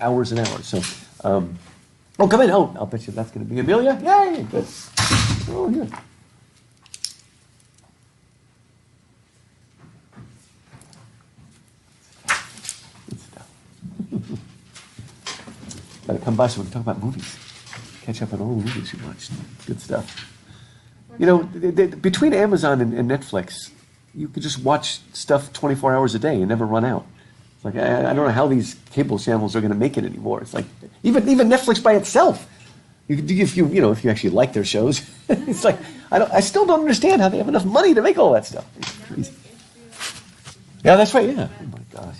hours and hours. So, oh, come in. Oh, I'll bet you that's going to be Amelia. Yay, good. Oh, yeah. Good stuff. Gotta come by so we can talk about movies. Catch up on all the movies you watched. Good stuff. You know, between Amazon and Netflix, you could just watch stuff 24 hours a day and never run out. It's like, I don't know how these cable channels are going to make it anymore. It's like, even Netflix by itself, if you actually like their shows, it's like, I still don't understand how they have enough money to make all that stuff. It's crazy. Yeah, that's right, yeah. Oh my gosh.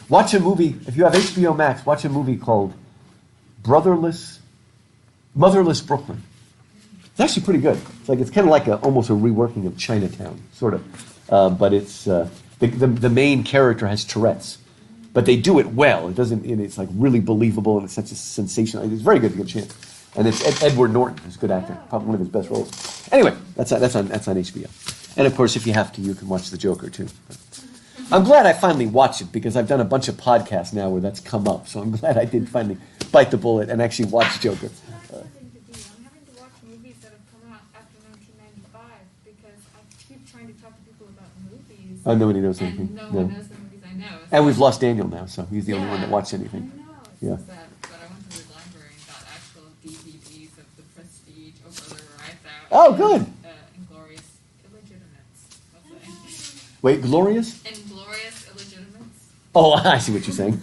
Watch a movie, if you have HBO Max, watch a movie called Motherless Brooklyn. It's actually pretty good. It's kind of like almost a reworking of Chinatown, sort of. But it's the main character has Tourette's, but they do it well. It's like really believable, and it's such a sensational. It's very good to get a chance. And it's Edward Norton, who's a good actor, probably one of his best roles. Anyway, that's on HBO. And of course, if you have to, you can watch The Joker too. I'm glad I finally watched it because I've done a bunch of podcasts now where that's come up. So I'm glad I did finally bite the bullet and actually watch Joker. Oh, nobody knows anything. No one knows the movies I know. And we've lost Daniel now, so he's the only one that watched anything. I know. Yeah. So sad. But I went to the library and got actual DVDs of The Prestige over the Rights Out. Oh, good. Inglorious Illegitimates. What's that? Wait, Glorious? Inglorious Illegitimates. Oh, I see what you're saying.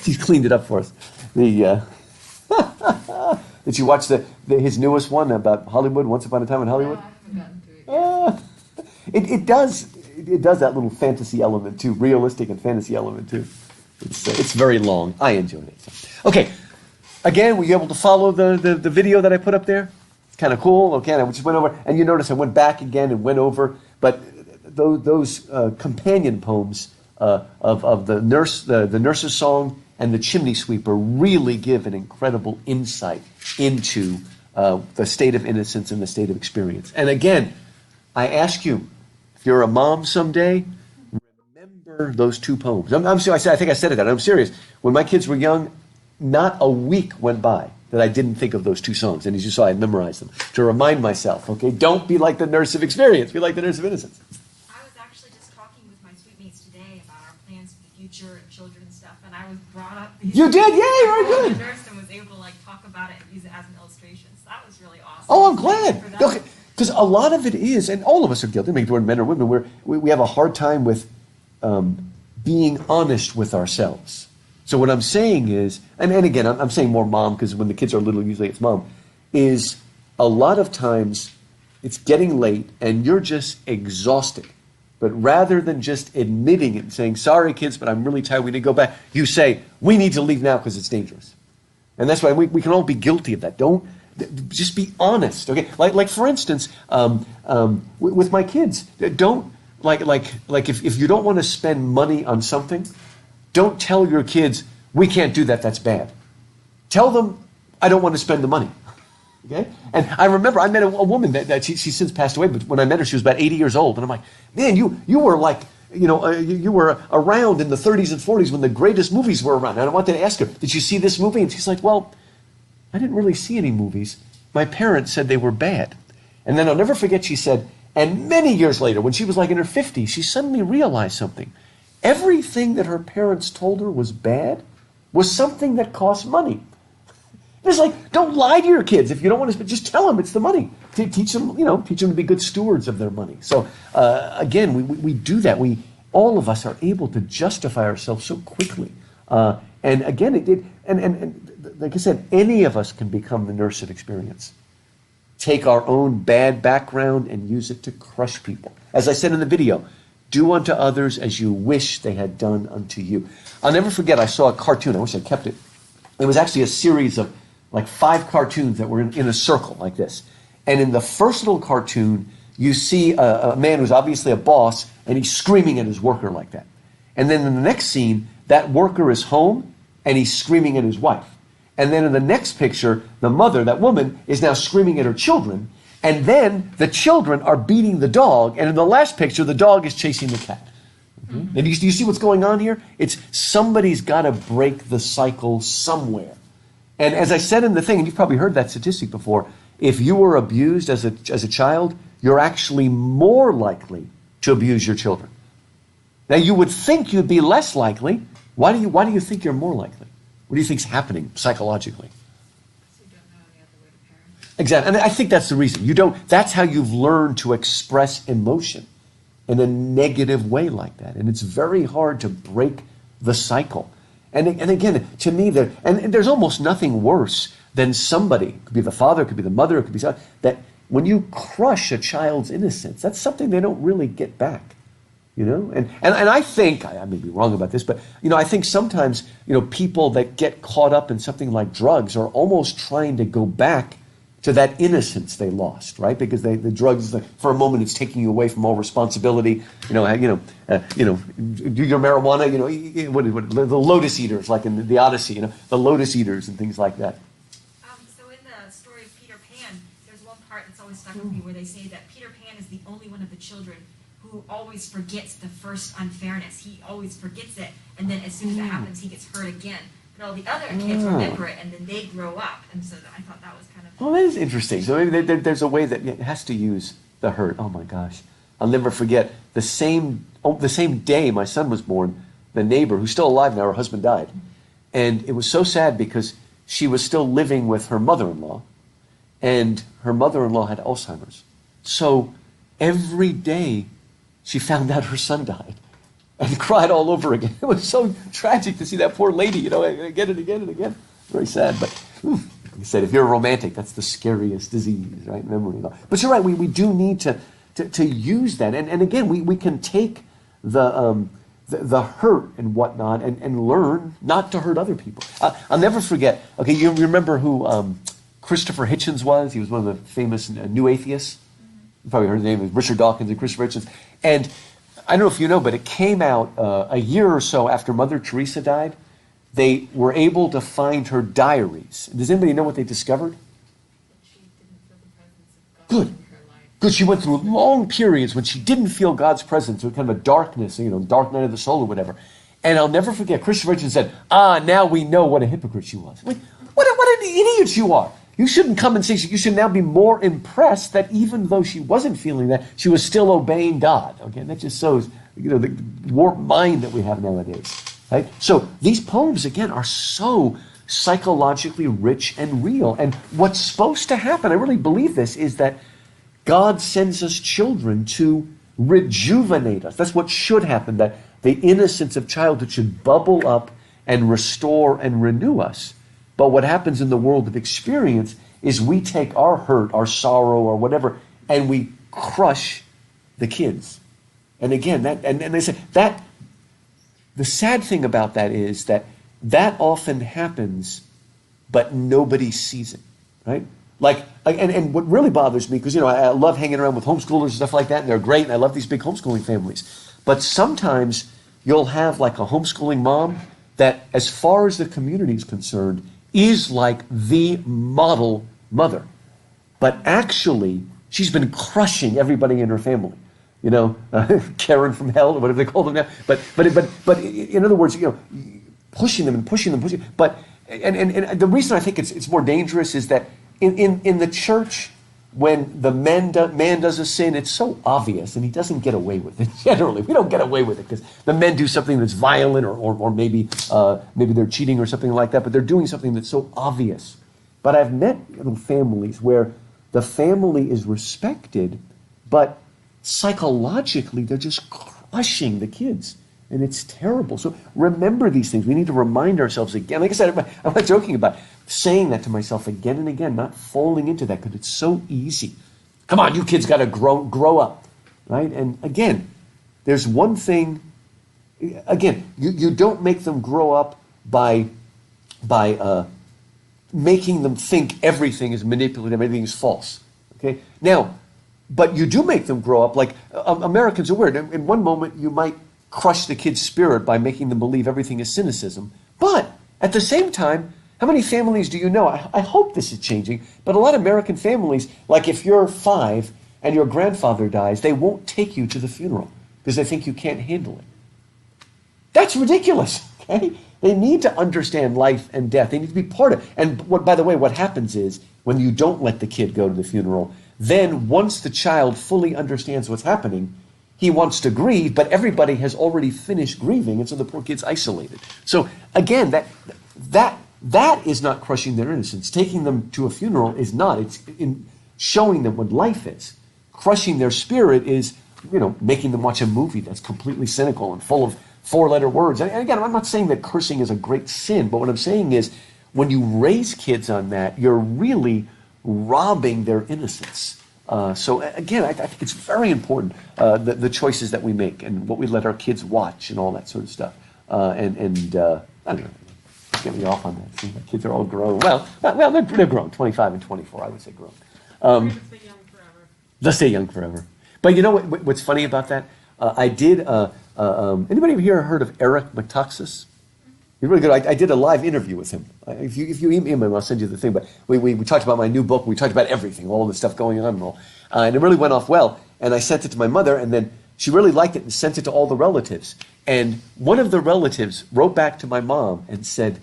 She's cleaned it up for us. Did you watch his newest one about Hollywood, Once Upon a Time in Hollywood? I haven't gotten to it yet. It does that little fantasy element too, realistic and fantasy element too. It's very long. I enjoyed it. So. Okay, again, were you able to follow the video that I put up there? It's kind of cool. Okay, I just went over, and you notice I went back again and went over, but those companion poems of the nurse's song and the chimney sweeper really give an incredible insight into the state of innocence and the state of experience. And again, I ask you, if you're a mom someday, remember those two poems. I'm serious. I think I said it. I'm serious. When my kids were young, not a week went by that I didn't think of those two songs. And as you saw, I memorized them to remind myself, okay, don't be like the nurse of experience. Be like the nurse of innocence. I was actually just talking with my sweetmates today about our plans for the future and children and stuff, and I was brought up these. You did? Yay, very good. The nurse and was able to talk about it and use it as an illustration. So that was really awesome. Oh, I'm glad. Okay. Because a lot of it is, and all of us are guilty, maybe we're men or women, we have a hard time with being honest with ourselves. So what I'm saying is, and again, I'm saying more mom, because when the kids are little, usually it's mom, is a lot of times it's getting late and you're just exhausted. But rather than just admitting it and saying, sorry kids, but I'm really tired, we need to go back, you say, we need to leave now because it's dangerous. And that's why we can all be guilty of that. Just be honest, okay? Like for instance, with my kids, don't if you don't want to spend money on something, don't tell your kids we can't do that. That's bad. Tell them I don't want to spend the money, okay? And I remember I met a woman that she's since passed away, but when I met her, she was about 80 years old, and I'm like, man, you were like. You were around in the 30s and 40s when the greatest movies were around. And I wanted to ask her, did you see this movie? And she's like, well, I didn't really see any movies. My parents said they were bad. And then I'll never forget, she said, and many years later, when she was like in her 50s, she suddenly realized something. Everything that her parents told her was bad was something that cost money. It's like, don't lie to your kids if you don't want to, just tell them it's the money. Teach them to be good stewards of their money. So again, we do that. All of us are able to justify ourselves so quickly. And again, and like I said, any of us can become the nurse of experience. Take our own bad background and use it to crush people. As I said in the video, do unto others as you wish they had done unto you. I'll never forget, I saw a cartoon. I wish I kept it. It was actually a series of like 5 cartoons that were in a circle like this. And in the first little cartoon, you see a man who's obviously a boss, and he's screaming at his worker like that. And then in the next scene, that worker is home, and he's screaming at his wife. And then in the next picture, the mother, that woman, is now screaming at her children. And then the children are beating the dog. And in the last picture, the dog is chasing the cat. And do you see what's going on here? It's somebody's got to break the cycle somewhere. And as I said in the thing, and you've probably heard that statistic before, if you were abused as a child, you're actually more likely to abuse your children. Now, you would think you'd be less likely. Why do you think you're more likely? What do you think's happening psychologically? So you don't know any other way to parent. Exactly. And I think that's the reason. That's how you've learned to express emotion in a negative way like that. And it's very hard to break the cycle. And again, to me, there's almost nothing worse than somebody, it could be the father, it could be the mother, it could be somebody, that when you crush a child's innocence, that's something they don't really get back. And I think, I may be wrong about this, but, I think sometimes, people that get caught up in something like drugs are almost trying to go back to that innocence they lost, right? Because the drugs, for a moment, it's taking you away from all responsibility. Do your marijuana. The lotus eaters, like in the Odyssey. The lotus eaters and things like that. So in the story of Peter Pan, there's one part that's always stuck with me where they say that Peter Pan is the only one of the children who always forgets the first unfairness. He always forgets it, and then as soon as it happens, he gets hurt again. But all the other kids remember it, and then they grow up. And so I thought that was kind of... Well, that is interesting. So maybe there's a way that it has to use the hurt. Oh my gosh. I'll never forget the same day my son was born, the neighbor, who's still alive now, her husband died. And it was so sad because she was still living with her mother-in-law, and her mother-in-law had Alzheimer's. So every day she found out her son died and cried all over again. It was so tragic to see that poor lady, again and again and again. Very sad, but like I said, if you're a romantic, that's the scariest disease, right? Memory loss. But you're right, we do need to use that. And again, we can take the hurt and whatnot and learn not to hurt other people. I'll never forget, okay, you remember who Christopher Hitchens was? He was one of the famous new atheists. You probably heard the name of Richard Dawkins and Christopher Hitchens. And I don't know if you know, but it came out a year or so after Mother Teresa died. They were able to find her diaries. Does anybody know what they discovered? She didn't feel the presence of God Good. in her life. Good. She went through long periods when she didn't feel God's presence, kind of a darkness, dark night of the soul or whatever. And I'll never forget, Christopher Hitchens said, now we know what a hypocrite she was. Like, what an idiot you are. You shouldn't come and say, you should now be more impressed that even though she wasn't feeling that, she was still obeying God. Okay, and that just shows, the warped mind that we have nowadays. Right? So these poems, again, are so psychologically rich and real. And what's supposed to happen, I really believe this, is that God sends us children to rejuvenate us. That's what should happen, that the innocence of childhood should bubble up and restore and renew us. But what happens in the world of experience is we take our hurt, our sorrow, or whatever, and we crush the kids. And again, and they say that the sad thing about that is that often happens, but nobody sees it, right? Like, and what really bothers me, because I love hanging around with homeschoolers and stuff like that, and they're great, and I love these big homeschooling families. But sometimes you'll have like a homeschooling mom that, as far as the community is concerned, is like the model mother. But actually, she's been crushing everybody in her family. Karen from hell, or whatever they call them now. But in other words, pushing them. But and the reason I think it's more dangerous is that in the church, when the man does a sin, it's so obvious, and he doesn't get away with it. Generally, we don't get away with it because the men do something that's violent, or maybe they're cheating or something like that. But they're doing something that's so obvious. But I've met families where the family is respected, but psychologically they're just crushing the kids, and it's terrible. So remember these things. We need to remind ourselves again. Like I said, I'm not joking about saying that to myself again and again, not falling into that, because it's so easy. Come on, you kids got to grow up, right? And again, there's one thing. Again, you don't make them grow up by making them think everything is manipulative, everything is false. Okay, now, but you do make them grow up. Like Americans are weird. In one moment, you might crush the kid's spirit by making them believe everything is cynicism, but at the same time, how many families do you know? I hope this is changing, but a lot of American families, like if you're 5 and your grandfather dies, they won't take you to the funeral because they think you can't handle it. That's ridiculous. Okay? They need to understand life and death. They need to be part of it. And by the way, what happens is when you don't let the kid go to the funeral, then once the child fully understands what's happening, he wants to grieve, but everybody has already finished grieving, and so the poor kid's isolated. So again, that is not crushing their innocence. Taking them to a funeral is not. It's in showing them what life is. Crushing their spirit is, making them watch a movie that's completely cynical and full of four-letter words. And again, I'm not saying that cursing is a great sin, but what I'm saying is when you raise kids on that, you're really robbing their innocence. So again, I think it's very important, the choices that we make and what we let our kids watch and all that sort of stuff. I don't know, get me off on that. See, my kids are all grown. Well, they're grown, 25 and 24, I would say grown. Stay young forever. Let's stay young forever. But you know what's funny about that? I did, anybody here heard of Eric Metaxas? He's really good. I did a live interview with him. If you email him, I'll send you the thing. But we talked about my new book. We talked about everything, all the stuff going on and all. And it really went off well. And I sent it to my mother, and then she really liked it and sent it to all the relatives. And one of the relatives wrote back to my mom and said,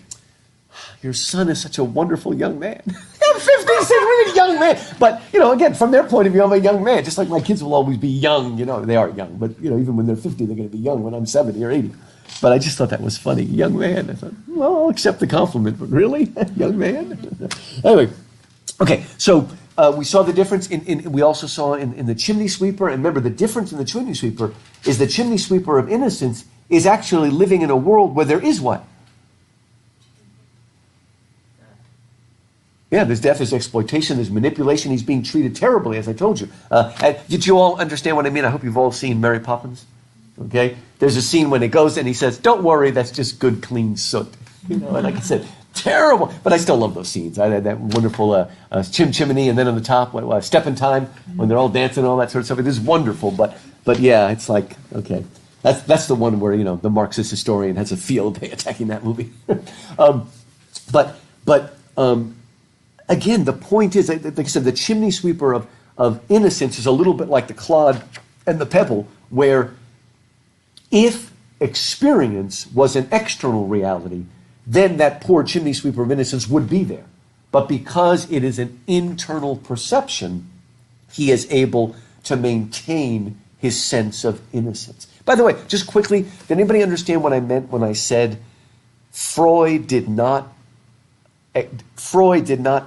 "Your son is such a wonderful young man." I'm 56, really young man. But, again, from their point of view, I'm a young man. Just like my kids will always be young. They are young. But, even when they're 50, they're going to be young when I'm 70 or 80. But I just thought that was funny. Young man. I thought, well, I'll accept the compliment. But really? Young man? Anyway. Okay, so we saw the difference. We also saw in the chimney sweeper. And remember, the difference in the chimney sweeper is the chimney sweeper of innocence is actually living in a world where there is what? Yeah, there's death, there's exploitation, there's manipulation. He's being treated terribly, as I told you. Did you all understand what I mean? I hope you've all seen Mary Poppins. Okay? There's a scene when it goes and he says, "Don't worry, that's just good, clean soot." And like I said, terrible. But I still love those scenes. I had that wonderful chimney, and then on the top, Step in Time, when they're all dancing and all that sort of stuff. It is wonderful. But yeah, it's like, okay. That's the one where, the Marxist historian has a field day attacking that movie. Again, the point is, like I said, the chimney sweeper of innocence is a little bit like the clod and the pebble, where if experience was an external reality, then that poor chimney sweeper of innocence would be there. But because it is an internal perception, he is able to maintain his sense of innocence. By the way, just quickly, did anybody understand what I meant when I said Freud did not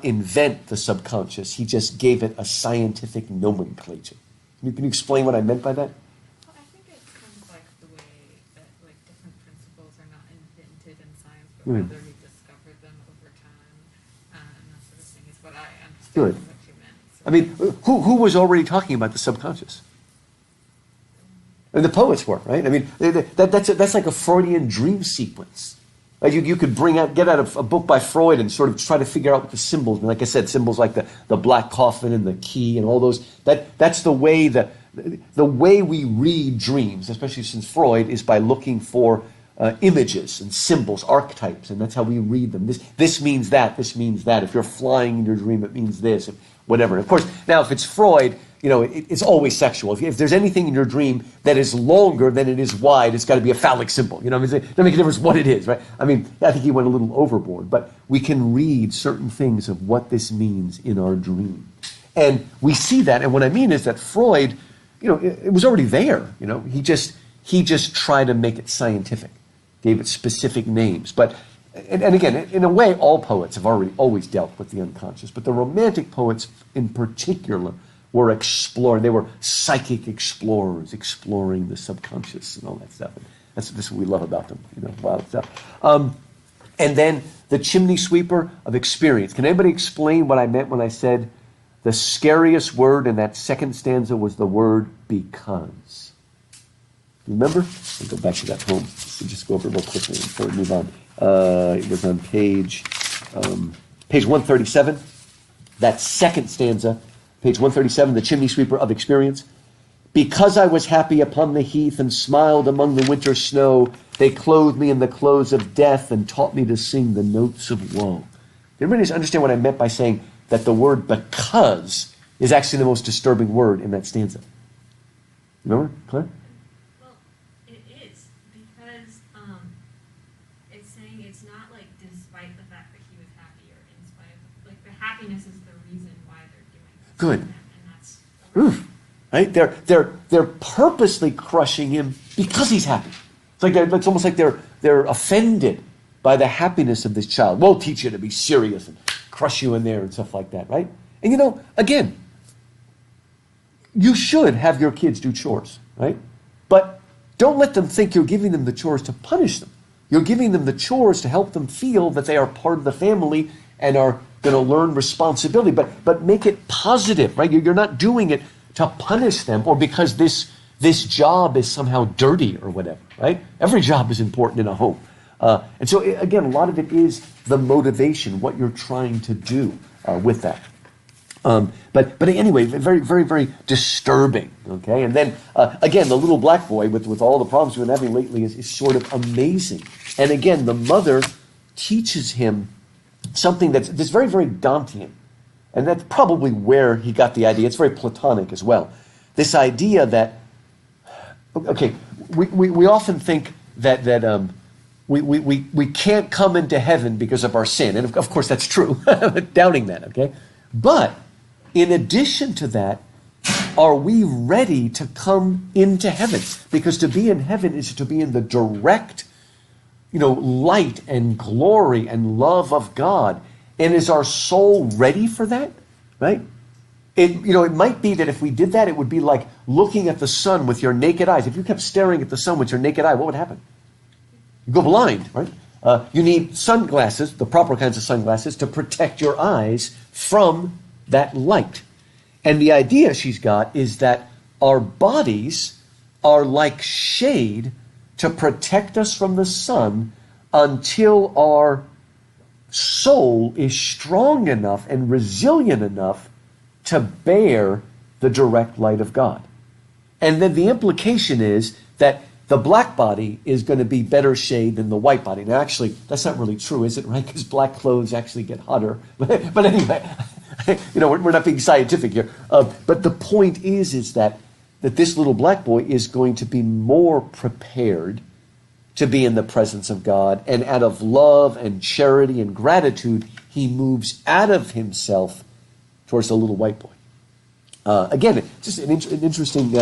invent the subconscious? He just gave it a scientific nomenclature. Can you explain what I meant by that? Well, I think it's kind of like the way that different principles are not invented in science, but rather we discovered them over time, and that sort of thing is what I understand Good. what you meant. So. I mean, who was already talking about the subconscious? And the poets were, right? I mean, that's like a Freudian dream sequence. You could get out of a book by Freud and sort of try to figure out what the symbols. And like I said, symbols like the black coffin and the key and all those. That's the way we read dreams, especially since Freud, is by looking for images and symbols, archetypes, and that's how we read them. This means that. This means that. If you're flying in your dream, it means this. Whatever. And of course, now if it's Freud, it's always sexual. If there's anything in your dream that is longer than it is wide, it's got to be a phallic symbol. It doesn't make a difference what it is, right? I mean, I think he went a little overboard, but we can read certain things of what this means in our dream. And we see that, and what I mean is that Freud, it was already there. He just tried to make it scientific, gave it specific names. But and again, in a way, all poets have always dealt with the unconscious, but the Romantic poets in particular were exploring. They were psychic explorers, exploring the subconscious and all that stuff. And that's what we love about them, wild stuff. And then the chimney sweeper of experience. Can anybody explain what I meant when I said the scariest word in that second stanza was the word because? You remember? I'll go back to that poem. So just go over it real quickly before we move on. It was on page 137. That second stanza, page 137, the chimney sweeper of experience. Because I was happy upon the heath and smiled among the winter snow, they clothed me in the clothes of death and taught me to sing the notes of woe. Did everybody understand what I meant by saying that the word because is actually the most disturbing word in that stanza? Remember, Claire? Well, it is, because happiness is the reason why they're doing this. Good. And that's Oof. Right? They're purposely crushing him because he's happy. It's like it's almost like they're offended by the happiness of this child. We'll teach you to be serious and crush you in there and stuff like that, right? And again, you should have your kids do chores, right? But don't let them think you're giving them the chores to punish them. You're giving them the chores to help them feel that they are part of the family and are going to learn responsibility. But make it positive, right? You're not doing it to punish them or because this job is somehow dirty or whatever, right? Every job is important in a home. And so, again, a lot of it is the motivation, what you're trying to do with that. But anyway, very, very, very disturbing, okay? And then, again, the little black boy with all the problems we've been having lately is sort of amazing. And again, the mother teaches him something that's very, very daunting. And that's probably where he got the idea. It's very Platonic as well. This idea that, okay, we often think that we can't come into heaven because of our sin. And of course that's true, doubting that, okay? But in addition to that, are we ready to come into heaven? Because to be in heaven is to be in the direct, light and glory and love of God. And is our soul ready for that? Right? It might be that if we did that, it would be like looking at the sun with your naked eyes. If you kept staring at the sun with your naked eye, what would happen? You go blind, right? You need sunglasses, the proper kinds of sunglasses, to protect your eyes from that light. And the idea she's got is that our bodies are like shade to protect us from the sun until our soul is strong enough and resilient enough to bear the direct light of God. And then the implication is that the black body is going to be better shade than the white body. Now, actually, that's not really true, is it, right? Because black clothes actually get hotter. But anyway, we're not being scientific here. But the point is that this little black boy is going to be more prepared to be in the presence of God. And out of love and charity and gratitude, he moves out of himself towards the little white boy. Again, just an interesting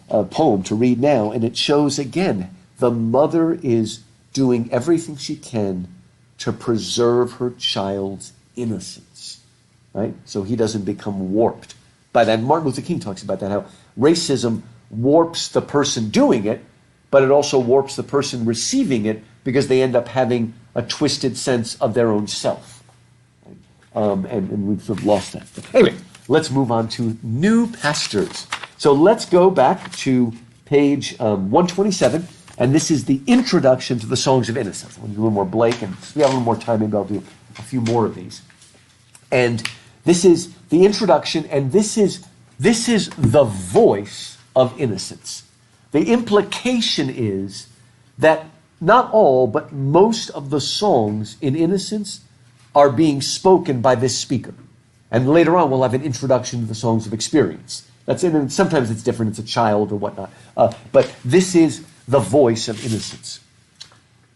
poem to read now, and it shows again the mother is doing everything she can to preserve her child's innocence, right? So he doesn't become warped by that. Martin Luther King talks about that, how racism warps the person doing it, but it also warps the person receiving it because they end up having a twisted sense of their own self. Right? And we've sort of lost that. But anyway, let's move on to new pastors. So let's go back to page 127, and this is the introduction to the Songs of Innocence. I'm going to do a little more Blake, and if we have a little more time, maybe I'll do a few more of these. And this is the introduction, and this is the voice of innocence. The implication is that not all, but most of the songs in Innocence are being spoken by this speaker. And later on, we'll have an introduction to the Songs of Experience. That's it, and sometimes it's different, it's a child or whatnot. But this is the voice of innocence.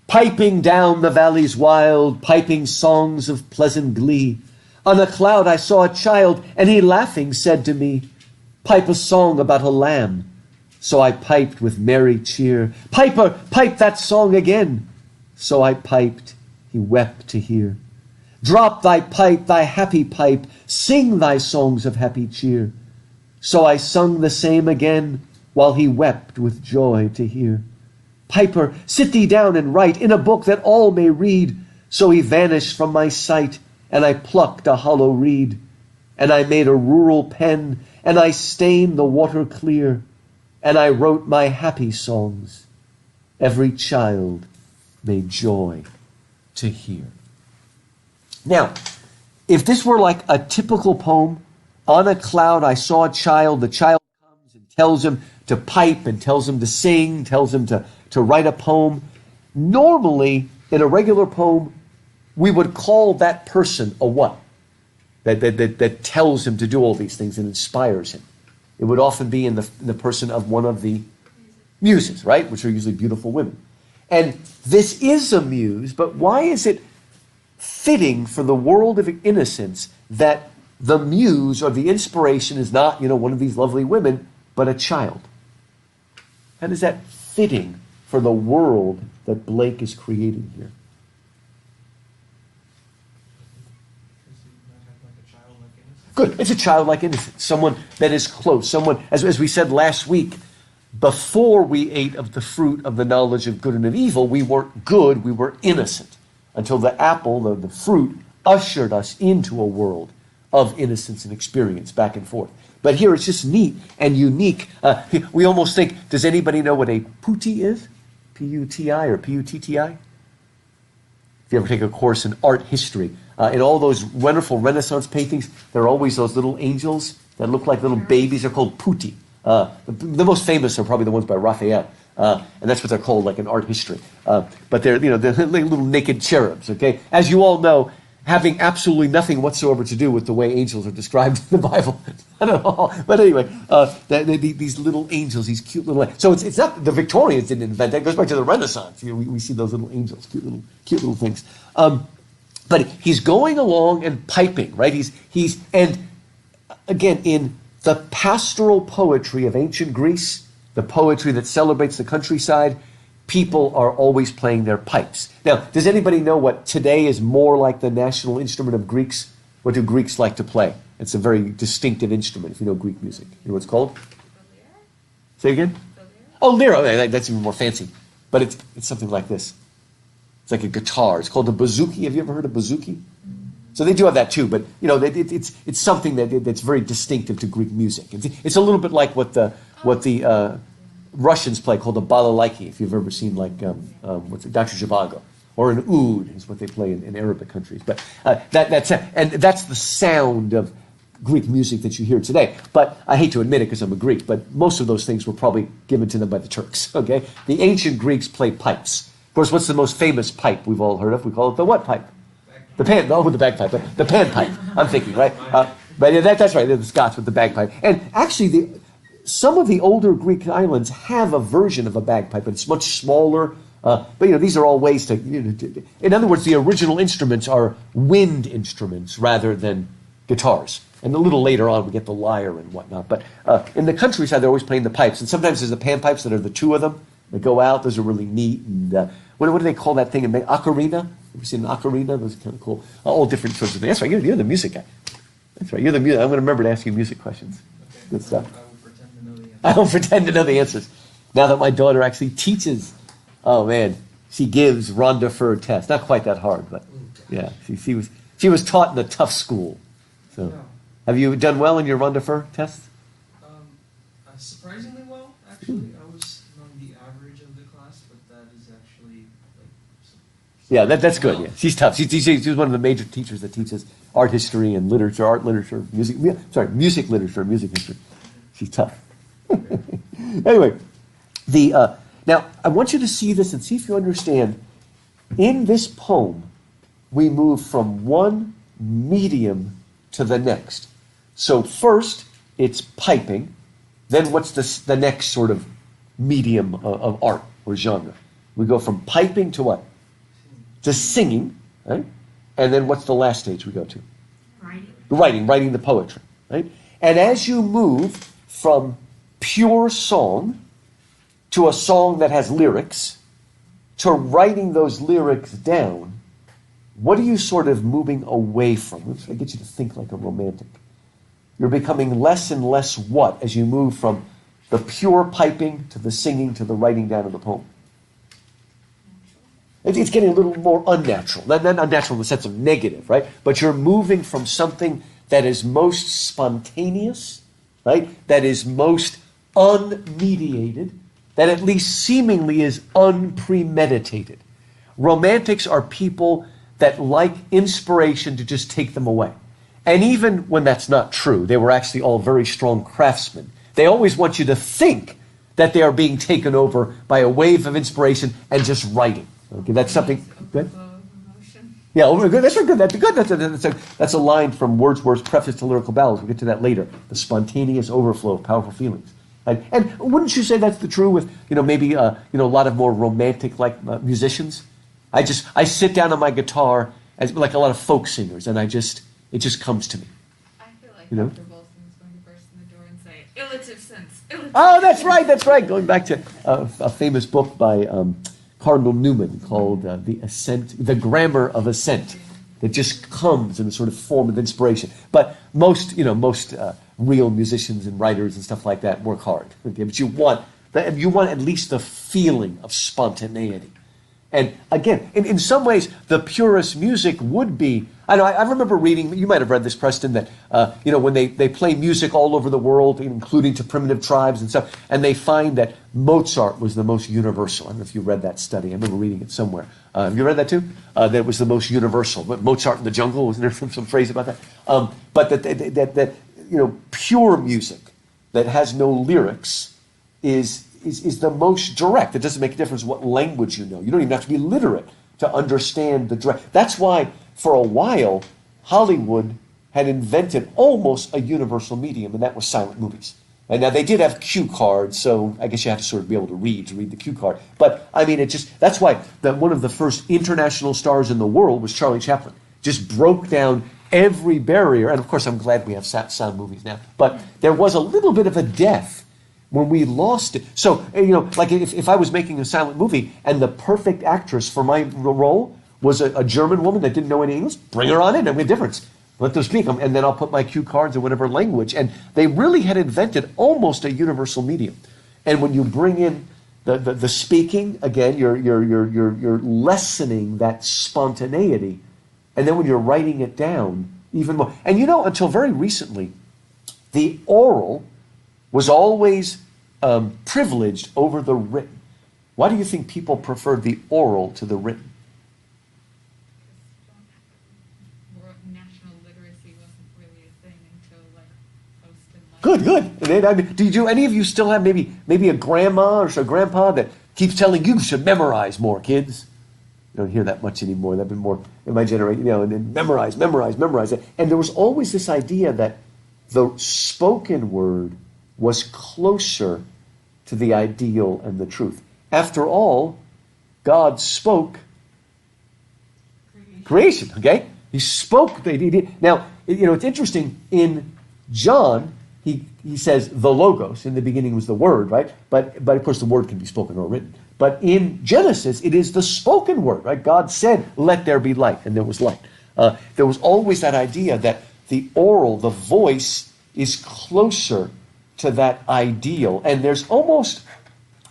Piping down the valleys wild, piping songs of pleasant glee. On a cloud I saw a child, and he laughing said to me, pipe a song about a lamb. So I piped with merry cheer, Piper, pipe that song again. So I piped, he wept to hear. Drop thy pipe, thy happy pipe, sing thy songs of happy cheer. So I sung the same again, while he wept with joy to hear. Piper, sit thee down and write in a book that all may read. So he vanished from my sight, and I plucked a hollow reed. And I made a rural pen, and I stained the water clear. And I wrote my happy songs, every child made joy to hear. Now, if this were like a typical poem, on a cloud I saw a child, the child comes and tells him to pipe and tells him to sing, tells him to write a poem. Normally, in a regular poem, we would call that person a what? That tells him to do all these things and inspires him. It would often be in the person of one of the muses, right? Which are usually beautiful women. And this is a muse, but why is it fitting for the world of innocence that the muse or the inspiration is not, one of these lovely women, but a child? How is that fitting for the world that Blake is creating here? Good. It's a childlike innocence. Someone that is close. Someone, as we said last week, before we ate of the fruit of the knowledge of good and of evil, we weren't good, we were innocent. Until the apple, the fruit, ushered us into a world of innocence and experience back and forth. But here it's just neat and unique. We almost think, does anybody know what a putti is? P-U-T-I or P-U-T-T-I? If you ever take a course in art history, in all those wonderful Renaissance paintings, there are always those little angels that look like little babies. They're called putti. The most famous are probably the ones by Raphael, and that's what they're called, like in art history. But they're they're little naked cherubs. Okay, as you all know, having absolutely nothing whatsoever to do with the way angels are described in the Bible, not at all. But anyway, these little angels, these cute little. So it's not the Victorians didn't invent that. It goes back to the Renaissance. We see those little angels, cute little things. But he's going along and piping, right? He's and again in the pastoral poetry of ancient Greece, the poetry that celebrates the countryside, people are always playing their pipes. Now, does anybody know what today is more like the national instrument of Greeks? What do Greeks like to play? It's a very distinctive instrument, if you know Greek music. You know what it's called? Say again? Oh, lyra. Okay, that's even more fancy. But it's something like this. It's like a guitar. It's called a bouzouki. Have you ever heard of bouzouki? So they do have that too, but it's something that's very distinctive to Greek music. It's a little bit like what the Russians play called the balalaiki. If you've ever seen Dr. Zhivago, or an oud is what they play in Arabic countries. But that's the sound of Greek music that you hear today. But I hate to admit it because I'm a Greek, but most of those things were probably given to them by the Turks. Okay, the ancient Greeks played pipes. Of course, what's the most famous pipe we've all heard of? We call it the what pipe? The the bagpipe, but the panpipe, I'm thinking, right? But yeah, that's right, the Scots with the bagpipe. And actually, some of the older Greek islands have a version of a bagpipe, but it's much smaller. But these are all ways to, in other words, the original instruments are wind instruments rather than guitars. And a little later on, we get the lyre and whatnot. But in the countryside, they're always playing the pipes. And sometimes there's the panpipes that are the two of them. They go out. Those are really neat. And what do they call that thing? Ocarina? Ever seen an ocarina? Those are kind of cool. All different sorts of things. That's right. You're the music guy. That's right. You're the music. I'm going to remember to ask you music questions. Okay. Good stuff. I will pretend to know the answers. Now that my daughter actually teaches, oh man, she gives Ron Defer tests. Not quite that hard, but yeah, she was taught in a tough school. So, have you done well in your Ron Defer tests? Surprisingly well, actually. I was among the average of the class, but that is actually yeah, that's good. Yeah, she's tough. She's one of the major teachers that teaches art history and literature, art literature, music. Music literature, music history. She's tough. Anyway, now I want you to see this and see if you understand. In this poem, we move from one medium to the next. So first, it's piping. Then what's the next sort of medium of art or genre? We go from piping to what? To singing, right? And then what's the last stage we go to? Writing the poetry, right? And as you move from pure song to a song that has lyrics, to writing those lyrics down, what are you sort of moving away from? I get you to think like a romantic. You're becoming less and less what as you move from the pure piping to the singing to the writing down of the poem? It's getting a little more unnatural. Not unnatural in the sense of negative, right? But you're moving from something that is most spontaneous, right? That is most unmediated, that at least seemingly is unpremeditated. Romantics are people that like inspiration to just take them away. And even when that's not true, they were actually all very strong craftsmen. They always want you to think that they are being taken over by a wave of inspiration and just writing. Okay, that's something good. Yeah, good. That's good. That's good. That's a line from Wordsworth's preface to Lyrical Balance. We'll get to that later. The spontaneous overflow of powerful feelings. And wouldn't you say that's the true with maybe a lot of more romantic like musicians? I sit down on my guitar as like a lot of folk singers, and it just comes to me. I feel like You know? Dr. Volson is going to burst in the door and say, illative sense, illative Oh, that's right. Going back to a famous book by Cardinal Newman called The Ascent, The Grammar of Ascent, that just comes in a sort of form of inspiration. But most real musicians and writers and stuff like that work hard. Okay? But you want at least the feeling of spontaneity. And again, in some ways, the purest music would be. I remember reading. You might have read this, Preston. That when they play music all over the world, including to primitive tribes and stuff, and they find that Mozart was the most universal. I don't know if you read that study. I remember reading it somewhere. Have you read that too? That it was the most universal. But Mozart in the jungle, wasn't there some phrase about that? But that pure music that has no lyrics is the most direct. It doesn't make a difference what language you know. You don't even have to be literate to understand the direct. That's why, for a while, Hollywood had invented almost a universal medium, and that was silent movies. And now they did have cue cards, so I guess you have to sort of be able to read the cue card. But I mean, that's why one of the first international stars in the world was Charlie Chaplin. Just broke down every barrier, and of course, I'm glad we have sound movies now. But there was a little bit of a death when we lost it. So, like if I was making a silent movie and the perfect actress for my role was a German woman that didn't know any English, bring her on in, no difference. Let them speak, and then I'll put my cue cards in whatever language. And they really had invented almost a universal medium. And when you bring in the speaking, again, you're lessening that spontaneity. And then when you're writing it down, even more. And until very recently, the oral was always privileged over the written. Why do you think people preferred the oral to the written? National literacy wasn't really a thing until post enlightenment. Good. Do any of you still have maybe a grandma or a grandpa that keeps telling you should memorize more, kids? You don't hear that much anymore. That'd been more in my generation, and then memorize. And there was always this idea that the spoken word was closer to the ideal and the truth. After all, God spoke creation, okay? He spoke. Now, it's interesting. In John, he says the Logos. In the beginning was the Word, right? But of course, the Word can be spoken or written. But in Genesis, it is the spoken word, right? God said, "Let there be light," and there was light. There was always that idea that the oral, the voice, is closer to that ideal. And there's almost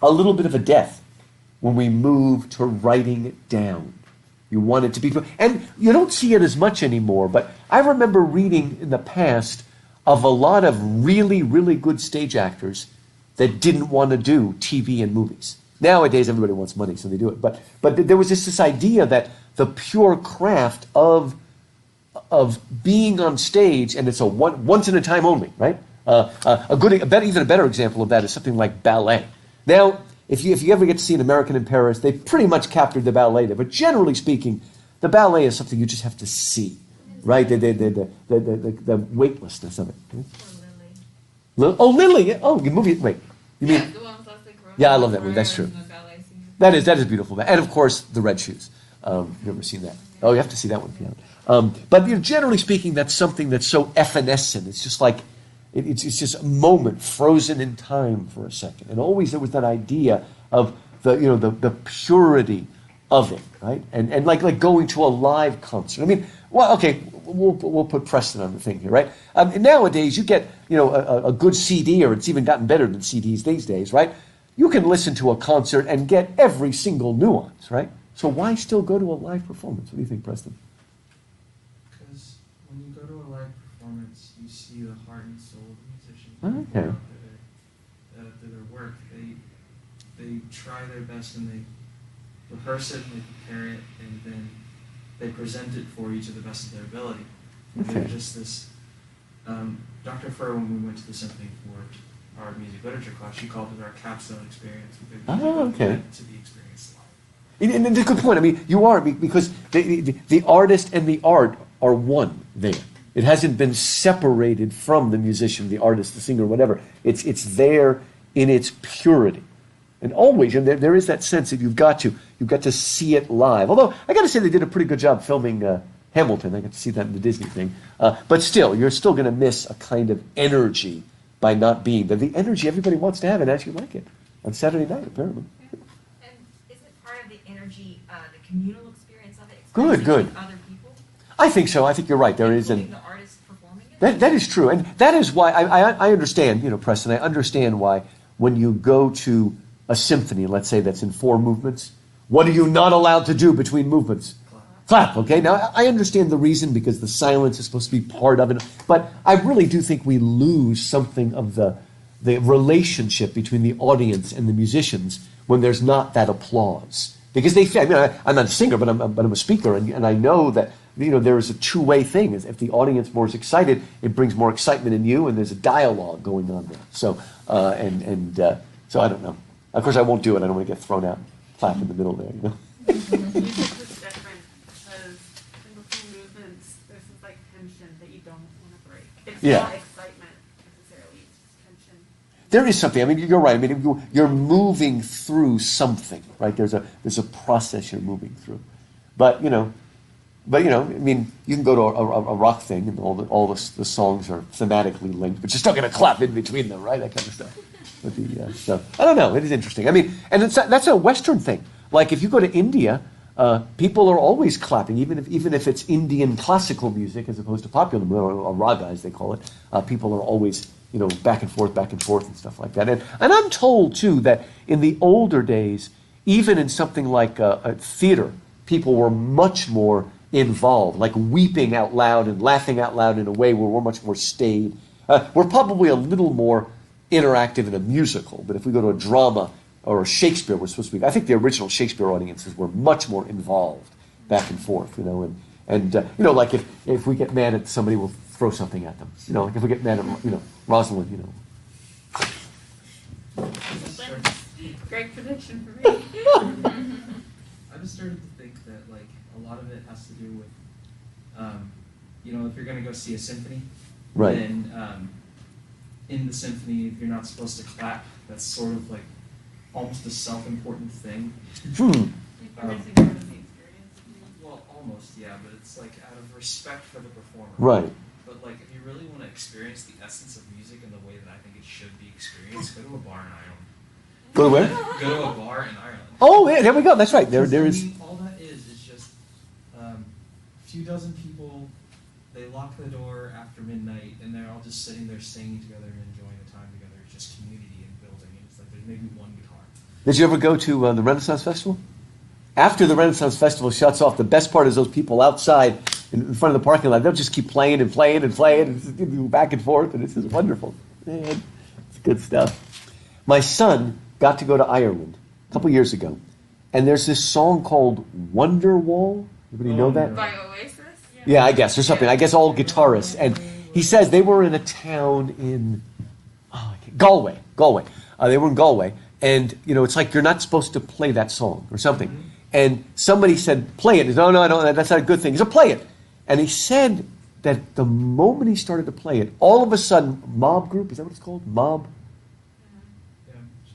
a little bit of a death when we move to writing it down. You want it to be, and you don't see it as much anymore, but I remember reading in the past of a lot of really, really good stage actors that didn't want to do TV and movies. Nowadays, everybody wants money, so they do it. But there was this idea that the pure craft of being on stage, and it's a once in a time only, right? Even a better example of that is something like ballet. Now, if you ever get to see an American in Paris, they pretty much captured the ballet there. But generally speaking, the ballet is something you just have to see, right? The weightlessness of it. Lily. Oh, you movie. Wait, you mean? Yeah, I love that movie. That's true. That is beautiful. And of course, the Red Shoes. You've never seen that? Oh, you have to see that one if you haven't. But generally speaking, that's something that's so evanescent. It's just like it's just a moment frozen in time for a second. And always there was that idea of the purity of it, right? And like going to a live concert. I mean, well, okay, we'll put Preston on the thing here, right? Nowadays, you get a good CD, or it's even gotten better than CDs these days, right? You can listen to a concert and get every single nuance, right? So why still go to a live performance? What do you think, Preston? Because when you go to a live performance, you see the heart and soul of the musicians. Okay. Through their work, they try their best and they rehearse it and they prepare it and then they present it for you to the best of their ability. Okay. They're just this. Dr. Furr, when we went to the Symphony for our music literature class, she called it our capstone experience. Okay. To be experienced live. And it's a good point. I mean, you are, because the artist and the art are one there. It hasn't been separated from the musician, the artist, the singer, whatever. It's there in its purity. And always, and there is that sense that you've got to see it live. Although, I got to say they did a pretty good job filming Hamilton. I got to see that in the Disney thing. But still, you're still going to miss a kind of energy by not being there. The energy everybody wants to have and actually like it on Saturday night, apparently. And isn't part of the energy the communal experience of it? Good. With other people? I think so. I think you're right. There is Including the artist performing it? that is true, and that is why I understand. Preston, I understand why when you go to a symphony, let's say that's in 4 movements, what are you not allowed to do between movements? Clap. Okay. Now I understand the reason because the silence is supposed to be part of it, but I really do think we lose something of the relationship between the audience and the musicians when there's not that applause. Because I'm not a singer, but I'm a speaker, and I know that there is a two-way thing. If the audience more is excited, it brings more excitement in you, and there's a dialogue going on there. So so I don't know. Of course, I won't do it. I don't want to get thrown out. Clap in the middle there. Music was different because in between movements, there's this like tension that you don't want to break. It's not excitement necessarily; it's just tension. There is something. I mean, you're right. I mean, you're moving through something, right? There's a process you're moving through, but I mean, you can go to a rock thing and all the songs are thematically linked, but you're still going to clap in between them, right? That kind of stuff. So I don't know. It is interesting. I mean, and that's a Western thing. Like if you go to India, people are always clapping, even if it's Indian classical music as opposed to popular or raga as they call it. People are always back and forth and stuff like that. And I'm told too that in the older days, even in something like a theater, people were much more involved, like weeping out loud and laughing out loud in a way where we're much more staid. We're probably a little more interactive in a musical, but if we go to a drama or a Shakespeare, we're supposed to be. I think the original Shakespeare audiences were much more involved, back and forth, and like if we get mad at somebody, we'll throw something at them. Like if we get mad at Rosalind, Great prediction for me. I just started to think that like a lot of it has to do with, if you're going to go see a symphony, right? Then in the symphony, you're not supposed to clap. That's sort of like almost a self-important thing. Well, almost, yeah, but it's like out of respect for the performer. Right. But like, if you really want to experience the essence of music in the way that I think it should be experienced, go to a bar in Ireland. Go to where? Go to a bar in Ireland. Oh, yeah, there we go. That's right. There is. I mean, all that is just a few dozen people. They lock the door after midnight, and they're all just sitting there singing together and enjoying the time together. It's just community and building. It's like there's maybe one guitar. Did you ever go to the Renaissance Festival? After the Renaissance Festival shuts off, the best part is those people outside in front of the parking lot. They'll just keep playing and playing and playing, and back and forth, and this is wonderful. Man, it's good stuff. My son got to go to Ireland a couple years ago, and there's this song called Wonderwall. Anybody know that? By Oasis? Yeah, I guess, or something. I guess all guitarists. And he says they were in a town in Galway. They were in Galway. And, it's like you're not supposed to play that song or something. Mm-hmm. And somebody said, play it. He said, no, I don't. That's not a good thing. He said, play it. And he said that the moment he started to play it, all of a sudden, mob group, is that what it's called? Mob?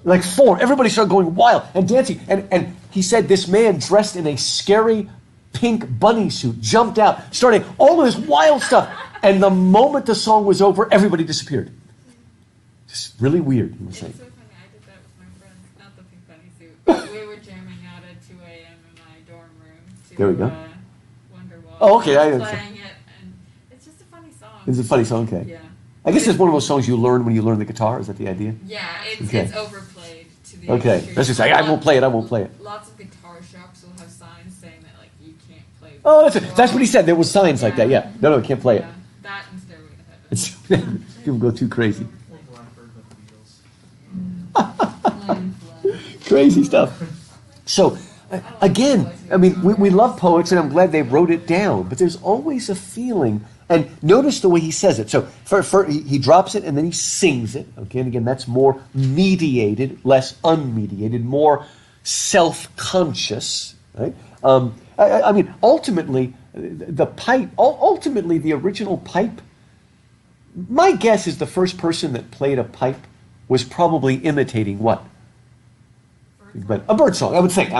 Like 4. Everybody started going wild and dancing. And he said this man dressed in a scary pink bunny suit jumped out, starting all of this wild stuff. And the moment the song was over, everybody disappeared. Just really weird, he was saying. It's so funny. I did that with my friends. Not the pink bunny suit. But we were jamming out at 2 a.m. in my dorm room to there we go. Wonderwall. Oh, okay. Playing it, and it's just a funny song. It's a funny song, okay. Yeah. I guess it's one of those songs you learn when you learn the guitar. Is that the idea? Yeah, Okay. it's overplayed to the Okay. extreme. Let's just say, I won't play it. Lots of guitar shops will have signs saying that like you can't play. Oh, that's what he said. There were signs like that, yeah. No, can't play it. That and Stairway to Heaven. It's, people go too crazy. Crazy stuff. So, again, I mean, we love poets, and I'm glad they wrote it down, but there's always a feeling, and notice the way he says it. So, he drops it, and then he sings it, okay? And again, that's more mediated, less unmediated, more self-conscious, right? I mean, ultimately, the original pipe, my guess is the first person that played a pipe was probably imitating what? A bird song, I would think.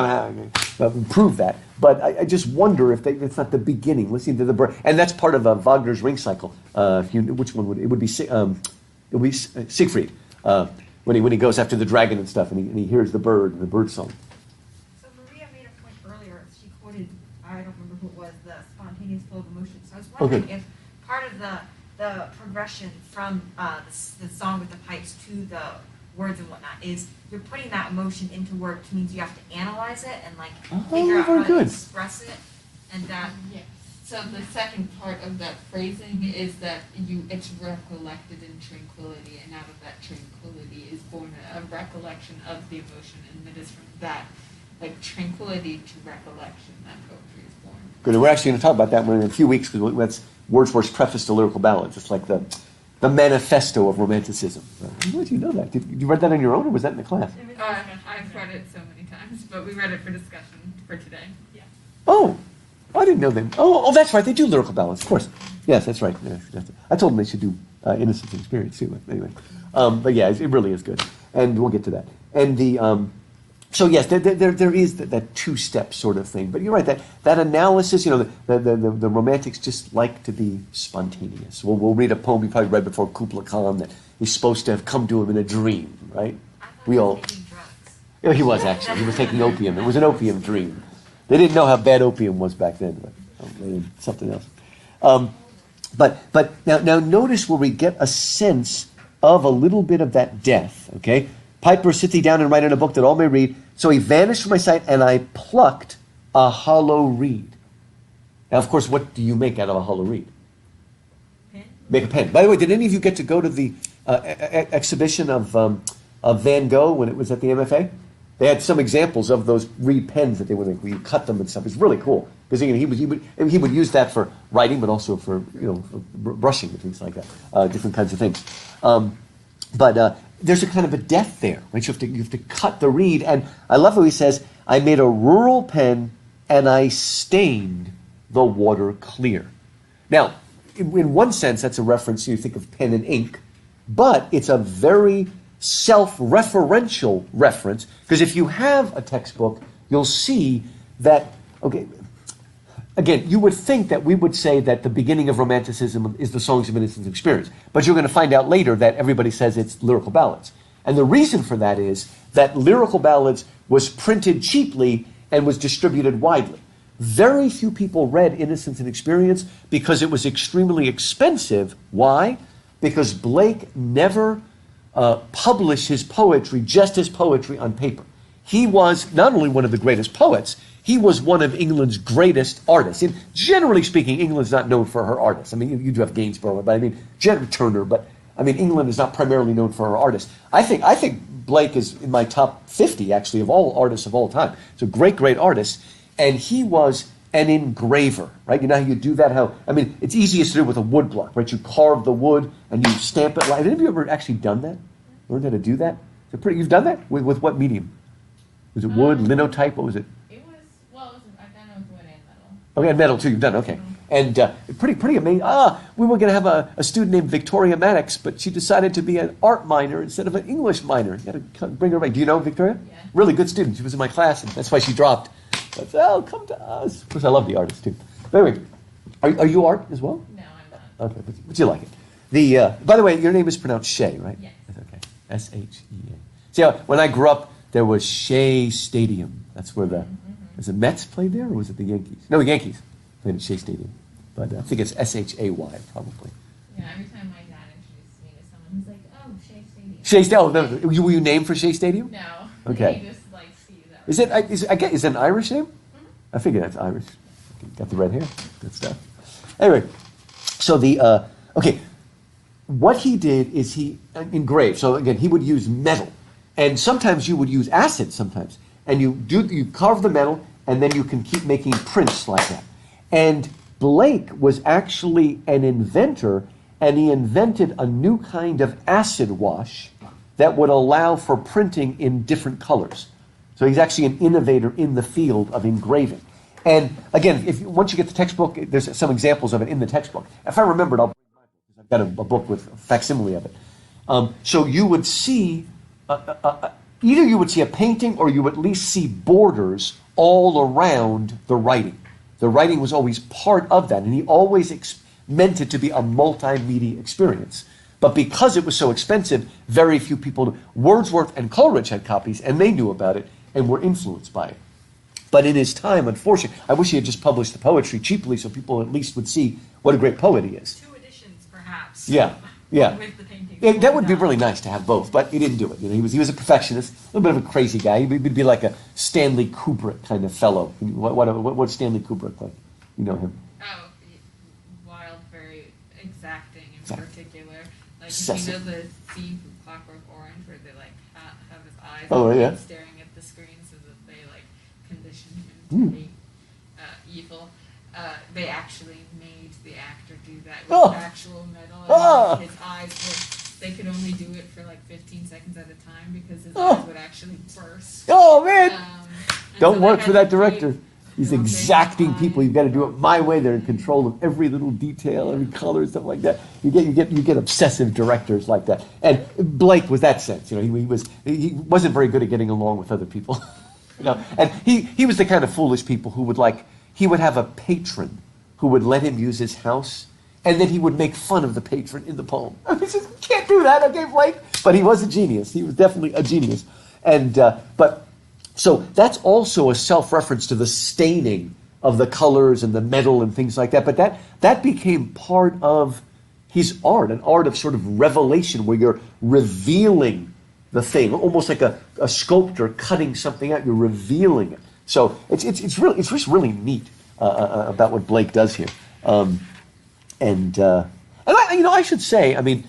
prove that. But I just wonder if it's not the beginning. Listening to the bird, and that's part of Wagner's Ring Cycle. Which one would it would be? Siegfried when he goes after the dragon and stuff, and he hears the bird song. So Maria made a point earlier. She quoted, I don't remember who it was, the spontaneous flow of emotion. So I was wondering if part of the progression from the song with the pipes to the words and whatnot is you're putting that emotion into words, which means you have to analyze it and figure out how to express it, and that. Yes. So the second part of that phrasing is that it's recollected in tranquility, and out of that tranquility is born a recollection of the emotion, and it is from that, tranquility to recollection, that poetry is born. Good. And we're actually going to talk about that in a few weeks, because that's Wordsworth's preface to Lyrical Balance. It's like the manifesto of Romanticism. How did you know that? Did you read that on your own, or was that in the class? I've read it so many times, but we read it for discussion for today. Yeah. Oh, I didn't know that. Oh, that's right. They do Lyrical Balance, of course. Yes, that's right. Yeah, I told them they should do Innocence and Experience too. But anyway, but yeah, it really is good, and we'll get to that. And so yes, there is that two-step sort of thing. But you're right, that analysis, the Romantics just like to be spontaneous. We'll read a poem you probably read before, Kubla Khan, that he's supposed to have come to him in a dream, right? He was taking drugs. Yeah, he was actually. He was taking opium. It was an opium dream. They didn't know how bad opium was back then, but something else. But now notice where we get a sense of a little bit of that death, okay? Piper, sit thee down and write in a book that all may read. So he vanished from my sight, and I plucked a hollow reed. Now, of course, what do you make out of a hollow reed? Pen? Make a pen. By the way, did any of you get to go to the exhibition of Van Gogh when it was at the MFA? They had some examples of those reed pens that they would make, where you cut them and stuff. It's really cool, because he would use that for writing, but also for for brushing and things like that, different kinds of things. But there's a kind of a death there, right? You have to cut the reed, and I love how he says, "I made a rural pen and I stained the water clear." Now, in one sense, that's a reference. You think of pen and ink, but it's a very self-referential reference, because if you have a textbook, you'll see that, okay, again, you would think that we would say that the beginning of Romanticism is the Songs of Innocence and Experience, but you're going to find out later that everybody says it's Lyrical Ballads. And the reason for that is that Lyrical Ballads was printed cheaply and was distributed widely. Very few people read Innocence and Experience because it was extremely expensive. Why? Because Blake never publish his poetry, just his poetry, on paper. He was not only one of the greatest poets, he was one of England's greatest artists. And generally speaking, England's not known for her artists. I mean, you do have Gainsborough, but I mean, Turner, but I mean, England is not primarily known for her artists. I think Blake is in my top 50, actually, of all artists of all time. He's a great, great artist. And he was an engraver, right? You know how you do that? It's easiest to do with a wood block, right? You carve the wood and you stamp it. Have any of you ever actually done that? Learned how to do that? You've done that? With what medium? Was it wood, linotype? What was it? I've done it with wood and metal. Okay, and metal too, you've done, okay. And pretty amazing. We were going to have a student named Victoria Maddox, but she decided to be an art minor instead of an English minor. You got to bring her back. Do you know Victoria? Yeah. Really good student. She was in my class, and that's why she dropped. I said, come to us. Of course, I love the artists too. But anyway, are you art as well? No, I'm not. Okay, but you like it. By the way, your name is pronounced Shea, right? Yes. Okay. S-H-E-A. See, when I grew up, there was Shea Stadium. That's where was it Mets played there, or was it the Yankees? No, the Yankees played at Shea Stadium. But I think it's S-H-A-Y, probably. Yeah, every time my dad introduced me to someone, he's like, "Oh, Shea Stadium." Shea Stadium. Oh, no, were you named for Shea Stadium? No. Okay. He just sees that. Is it an Irish name? Mm-hmm. I figured that's Irish. Got the red hair. Good stuff. Anyway, so okay. What he did is he engraved. So again, he would use metal, and sometimes you would use acid. Sometimes, and you carve the metal, and then you can keep making prints like that. And Blake was actually an inventor, and he invented a new kind of acid wash that would allow for printing in different colors. So he's actually an innovator in the field of engraving. And again, once you get the textbook, there's some examples of it in the textbook. If I remember it, I've got a book with a facsimile of it. So you would see, either you would see a painting or you would at least see borders all around the writing. The writing was always part of that, and he always meant it to be a multimedia experience. But because it was so expensive, very few people, Wordsworth and Coleridge had copies, and they knew about it and were influenced by it. But in his time, unfortunately, I wish he had just published the poetry cheaply so people at least would see what a great poet he is. 2 editions, perhaps. Yeah, yeah. With the paintings. Yeah, that would be really nice to have both, but he didn't do it. You know, he was a perfectionist, a little bit of a crazy guy. He would be like a Stanley Kubrick kind of fellow. What's Stanley Kubrick like? You know him? Oh, wild, very exacting in Exact. particular. Like, Obsessive. you know the scene from Clockwork Orange where they like have his eyes staring at the screen so that they like condition him to be evil. They actually made the actor do that with actual metal. And his eyes they could only do it for like 15 seconds at a time because his eyes would actually burst. Oh, man! Don't so they work had for that to director. create These real big exacting people. eyes. You've got to do it my way. They're in control of every little detail, every color, stuff like that. You get obsessive directors like that. And Blake was that sense. You know, he wasn't very good at getting along with other people. You know, and he was the kind of foolish people who would he would have a patron who would let him use his house, and then he would make fun of the patron in the poem. He says, "You can't do that, okay, Blake?" But he was a genius. He was definitely a genius. And so that's also a self-reference to the staining of the colors and the metal and things like that. But that became part of his art, an art of sort of revelation where you're revealing the thing, almost like a sculptor cutting something out. You're revealing it. So it's just really neat about what Blake does here. And I should say, I mean,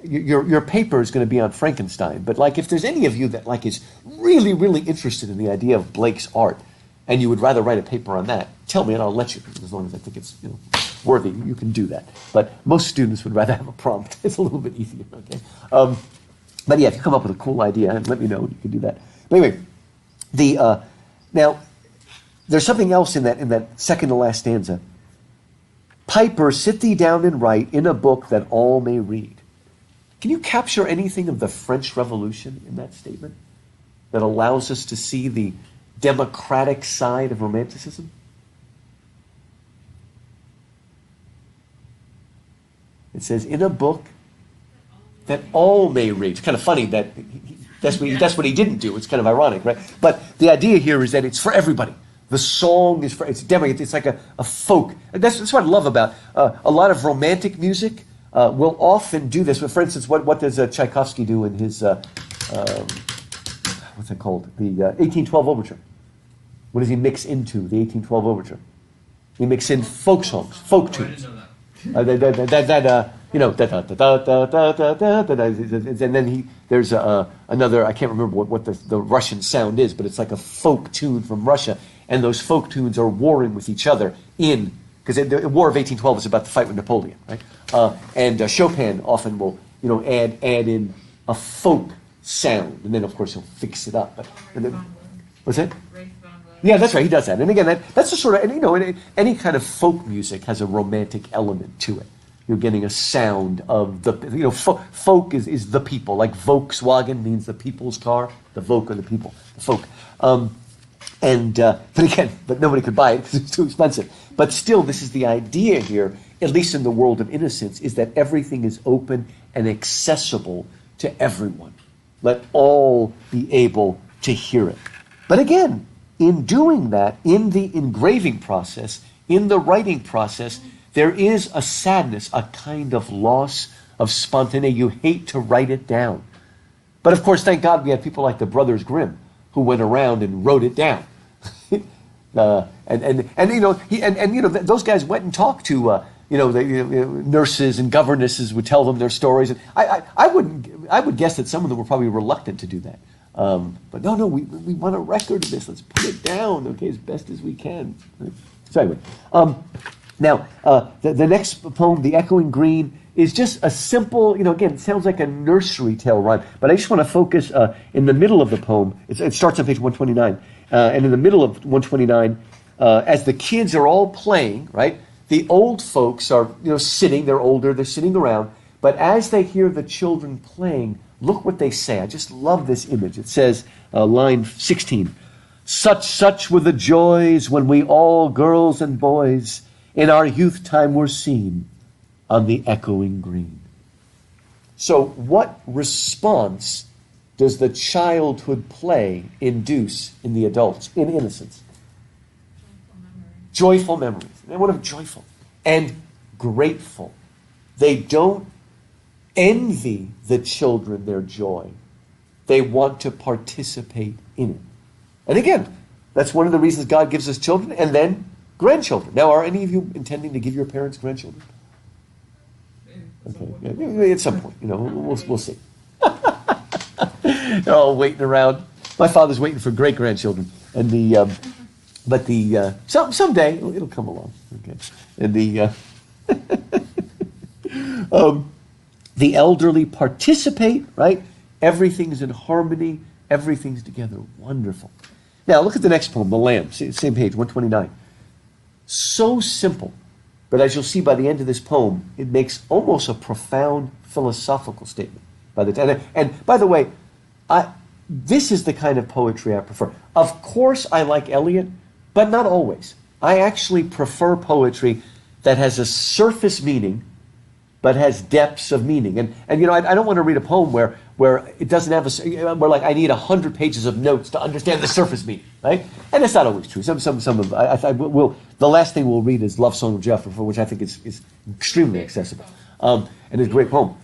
your paper is going to be on Frankenstein, but like if there's any of you that like is really, really interested in the idea of Blake's art, and you would rather write a paper on that, tell me and I'll let you, as long as I think it's worthy. You can do that. But most students would rather have a prompt. It's a little bit easier. Okay. But yeah, if you come up with a cool idea, let me know. You can do that. But anyway, now there's something else in that second to last stanza. Piper, sit thee down and write in a book that all may read. Can you capture anything of the French Revolution in that statement that allows us to see the democratic side of Romanticism? It says, in a book that all may read. It's kind of funny that that's what he didn't do. It's kind of ironic, right? But the idea here is that it's for everybody. The song is it's democratic. It's like a folk. That's what I love about a lot of romantic music. Will often do this. But for instance, what does Tchaikovsky do in his what's it called? The 1812 Overture. What does he mix into the 1812 Overture? He mixes in folk songs, folk tunes. And then there's another. I can't remember what the Russian sound is, but it's like a folk tune from Russia. And those folk tunes are warring with each other because the War of 1812 is about the fight with Napoleon, right? And Chopin often will, add in a folk sound, and then of course he'll fix it up. What's that? Yeah, that's right. He does that, and again, that's the sort of, and any kind of folk music has a romantic element to it. You're getting a sound of the, folk is the people, like Volkswagen means the people's car. The Volk are the people, the folk. But nobody could buy it because it's too expensive. But still, this is the idea here, at least in the world of Innocence, is that everything is open and accessible to everyone. Let all be able to hear it. But again, in doing that, in the engraving process, in the writing process, there is a sadness, a kind of loss of spontaneity. You hate to write it down. But of course, thank God we had people like the Brothers Grimm who went around and wrote it down. Those guys went and talked to nurses and governesses would tell them their stories. And I would guess that some of them were probably reluctant to do that. But no, we want a record of this. Let's put it down, okay, as best as we can. So anyway, now the next poem, The Echoing Green, is just a simple, again, it sounds like a nursery tale rhyme, but I just want to focus in the middle of the poem. It starts on page 129, and in the middle of 129, as the kids are all playing, right, the old folks are, sitting, they're older, they're sitting around, but as they hear the children playing, look what they say. I just love this image. It says, line 16, Such were the joys when we all, girls and boys, in our youth time were seen on the echoing green. So what response does the childhood play induce in the adults in Innocence? Joyful memories. They want to be joyful and grateful. They don't envy the children their joy. They want to participate in it. And again, that's one of the reasons God gives us children and then grandchildren. Now, are any of you intending to give your parents grandchildren? Okay, yeah, at some point, we'll see. They're all waiting around. My father's waiting for great grandchildren, and someday it'll come along. Okay, and the elderly participate. Right, everything's in harmony. Everything's together. Wonderful. Now look at the next poem, The Lamb. Same page, 129. So simple. But as you'll see by the end of this poem, it makes almost a profound philosophical statement. And by the way, this is the kind of poetry I prefer. Of course, I like Eliot, but not always. I actually prefer poetry that has a surface meaning, but has depths of meaning. And I don't want to read a poem where it doesn't have where like I need 100 pages of notes to understand the surface meaning, right? And it's not always true. Some of the last thing we'll read is Love Song of Jethro, which I think is extremely accessible, and it's a great poem.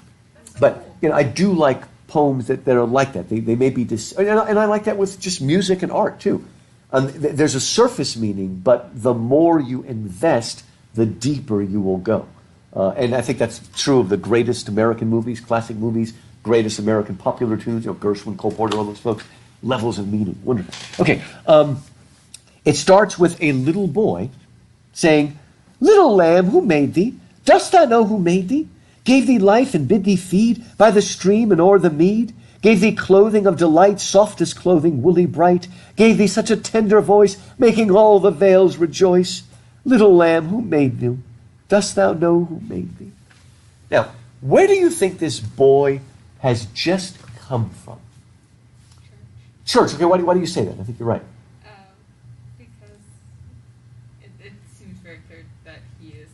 But I do like poems that are like that. They may be and I like that with just music and art too. There's a surface meaning, but the more you invest, the deeper you will go. And I think that's true of the greatest American movies, classic movies, greatest American popular tunes, Gershwin, Cole Porter, all those folks. Levels of meaning. Wonderful. Okay. It starts with a little boy saying, "Little lamb, who made thee? Dost thou know who made thee? Gave thee life and bid thee feed by the stream and o'er the mead? Gave thee clothing of delight, softest clothing, woolly bright? Gave thee such a tender voice, making all the vales rejoice? Little lamb, who made thee? Dost thou know who made thee?" Now, where do you think this boy has just come from? Church. Okay, why do you say that? I think you're right. Because it seems very clear that he is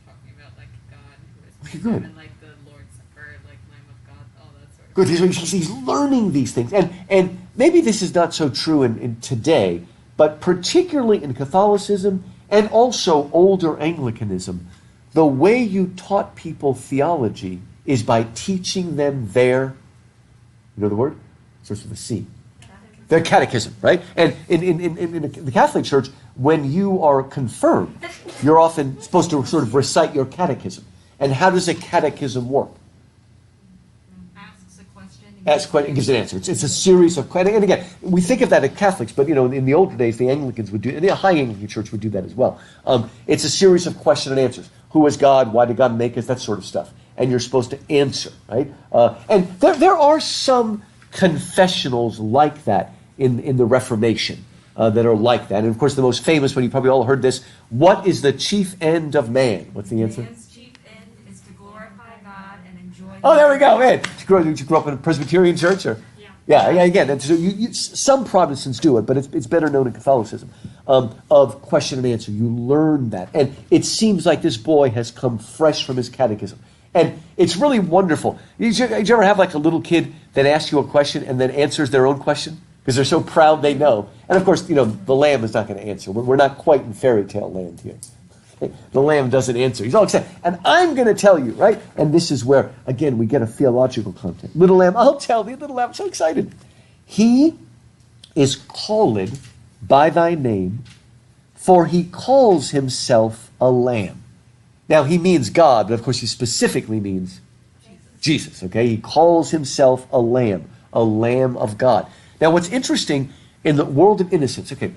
talking about like God who is good. And like the Lord's Supper, like Lamb of God, all that sort of Good. stuff. He's learning these things, and maybe this is not so true in today, but particularly in Catholicism and also older Anglicanism, the way you taught people theology is by teaching them their, you know the word? It starts with a C. Their catechism, right? And in the Catholic Church, when you are confirmed, you're often supposed to sort of recite your catechism. And how does a catechism work? Asks a question. Asks a question and gives an answer. It's a series of questions. And again, we think of that as Catholics, but in the older days, the Anglicans would do, and the High Anglican Church would do that as well. It's a series of question and answers. Who is God? Why did God make us? That sort of stuff. And you're supposed to answer, right? And there are some confessionals like that in the Reformation that are like that. And of course, the most famous one, you probably all heard this, what is the chief end of man? What's the answer? Man's chief end is to glorify God and enjoy. Oh, there we go, man. Did you grow up in a Presbyterian church? Or? Yeah. Yeah, again, so some Protestants do it, but it's better known in Catholicism, of question and answer. You learn that. And it seems like this boy has come fresh from his catechism. And it's really wonderful. Did you ever have like a little kid that asks you a question and then answers their own question? Because they're so proud they know. And of course, the lamb is not going to answer. We're not quite in fairy tale land here. The lamb doesn't answer. He's all excited. And I'm going to tell you, right? And this is where, again, we get a theological content. Little lamb, I'll tell thee, little lamb, I'm so excited. He is called by thy name, for he calls himself a lamb. Now, he means God, but of course he specifically means Jesus, okay? He calls himself a lamb of God. Now, what's interesting in the world of innocence, okay,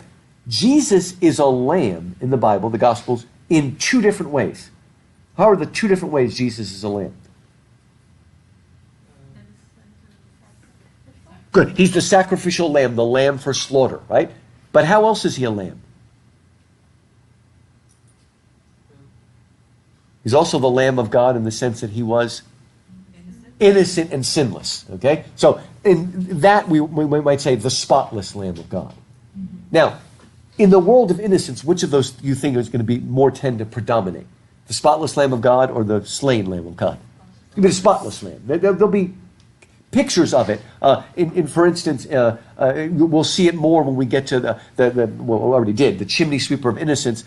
Jesus is a lamb in the Bible, the Gospels, in two different ways. How are the two different ways Jesus is a lamb? Good. He's the sacrificial lamb, the lamb for slaughter, right? But how else is he a lamb? He's also the Lamb of God in the sense that he was innocent and sinless. Okay? So in that we might say the spotless Lamb of God. Now, in the world of innocence, which of those do you think is going to be more tend to predominate? The spotless Lamb of God or the slain Lamb of God? It'll be the spotless Lamb. There'll be pictures of it. For instance, we'll see it more when we get to well, we already did, the chimney sweeper of innocence.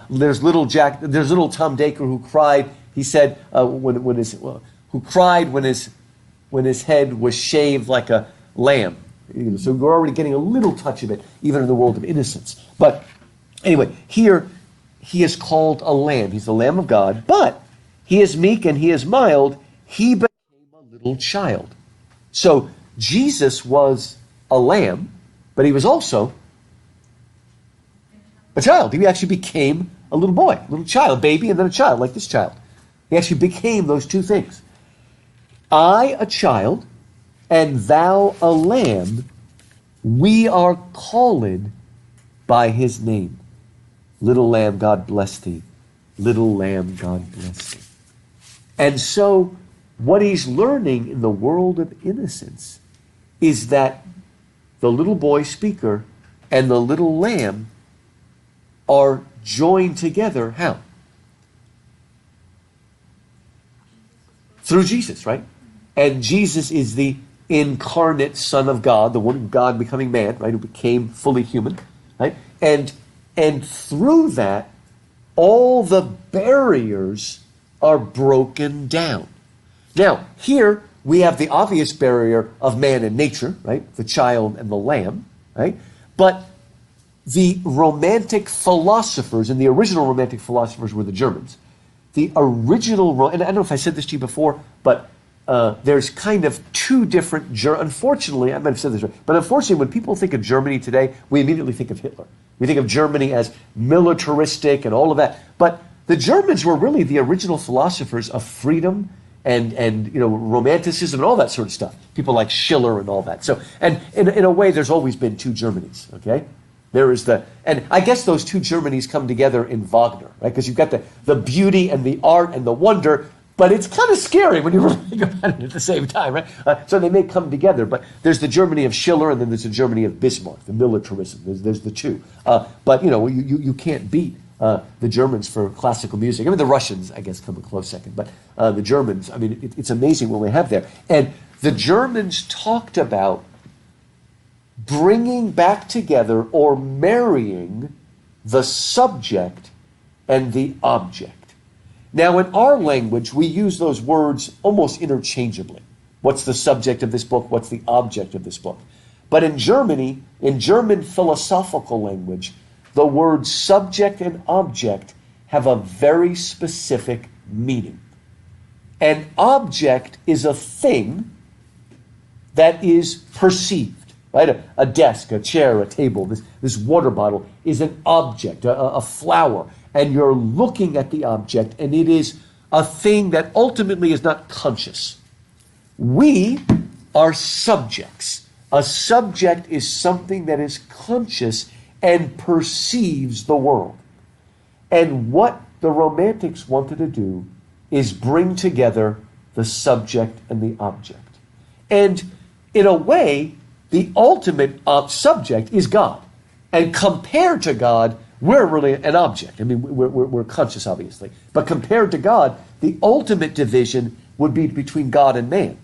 There's little Tom Dacre who cried. He said who cried when his head was shaved like a lamb. So we're already getting a little touch of it, even in the world of innocence. But anyway, here he is called a lamb. He's the Lamb of God, but he is meek and he is mild. He became a little child. So Jesus was a lamb, but he was also a child. He actually became a little boy, a little child, baby, and then a child, like this child. He actually became those two things. I, a child, and thou, a lamb, we are called by his name. Little lamb, God bless thee. Little lamb, God bless thee. And so what he's learning in the world of innocence is that the little boy speaker and the little lamb are joined together. How? Through Jesus, right? And Jesus is the incarnate Son of God, the one God becoming man, right? Who became fully human, right? And through that, all the barriers are broken down. Now, here we have the obvious barrier of man and nature, right? The child and the lamb, right? But the romantic philosophers, and the original romantic philosophers were the Germans. The original, and I don't know if I said this to you before, but there's kind of two different, unfortunately, I might have said this right, but unfortunately when people think of Germany today, we immediately think of Hitler. We think of Germany as militaristic and all of that. But the Germans were really the original philosophers of freedom and romanticism and all that sort of stuff. People like Schiller and all that. So, and in a way, there's always been two Germanys, okay? There is and I guess those two Germanys come together in Wagner, right? Because you've got the beauty and the art and the wonder, but it's kind of scary when you really think about it at the same time, right? So they may come together, but there's the Germany of Schiller and then there's the Germany of Bismarck, the militarism. There's the two. But, you can't beat the Germans for classical music. I mean, the Russians, I guess, come a close second. But the Germans, I mean, it's amazing what we have there. And the Germans talked about bringing back together or marrying the subject and the object. Now, in our language, we use those words almost interchangeably. What's the subject of this book? What's the object of this book? But in Germany, in German philosophical language, the words subject and object have a very specific meaning. An object is a thing that is perceived, right? A desk, a chair, a table, this water bottle is an object, a flower. And you're looking at the object, and it is a thing that ultimately is not conscious. We are subjects. A subject is something that is conscious and perceives the world. And what the Romantics wanted to do is bring together the subject and the object. And in a way, the ultimate subject is God. And compared to God, we're really an object. I mean, we're conscious, obviously. But compared to God, the ultimate division would be between God and man.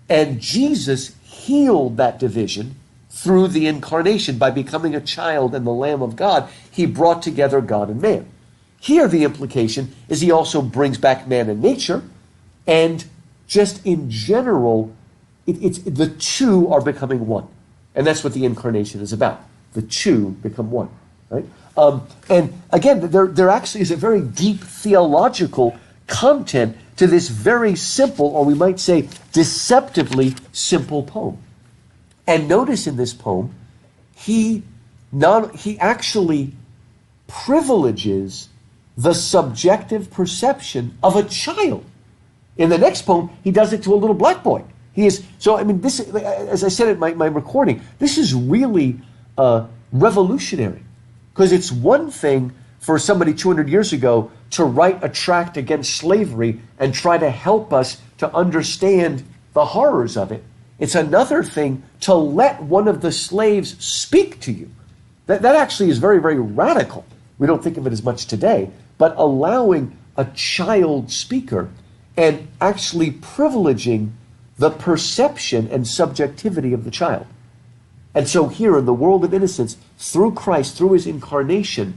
And Jesus healed that division through the incarnation. By becoming a child and the Lamb of God, he brought together God and man. Here, the implication is he also brings back man and nature. And just in general, it's the two are becoming one. And that's what the incarnation is about. The two become one, right? And again, there actually is a very deep theological content to this very simple, or we might say deceptively simple poem. And notice in this poem, he actually privileges the subjective perception of a child. In the next poem, he does it to a little black boy. So I mean, this, as I said in my recording, this is really revolutionary. Because it's one thing for somebody 200 years ago to write a tract against slavery and try to help us to understand the horrors of it. It's another thing to let one of the slaves speak to you That actually is very, very radical. We don't think of it as much today, but allowing a child speaker and actually privileging the perception and subjectivity of the child. And so here in the world of innocence, through Christ, through his incarnation,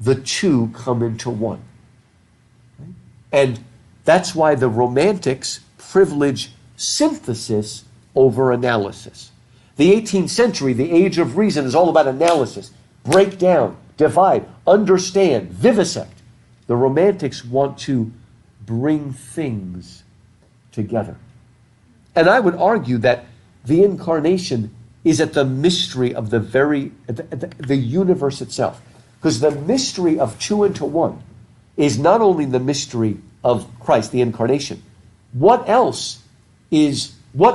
the two come into one. And that's why the Romantics privilege synthesis over analysis. The 18th century, the age of reason, is all about analysis. Break down, divide, understand, vivisect. The Romantics want to bring things together. And I would argue that the incarnation is at the mystery of the universe itself. Because the mystery of two into one is not only the mystery of Christ, the incarnation. What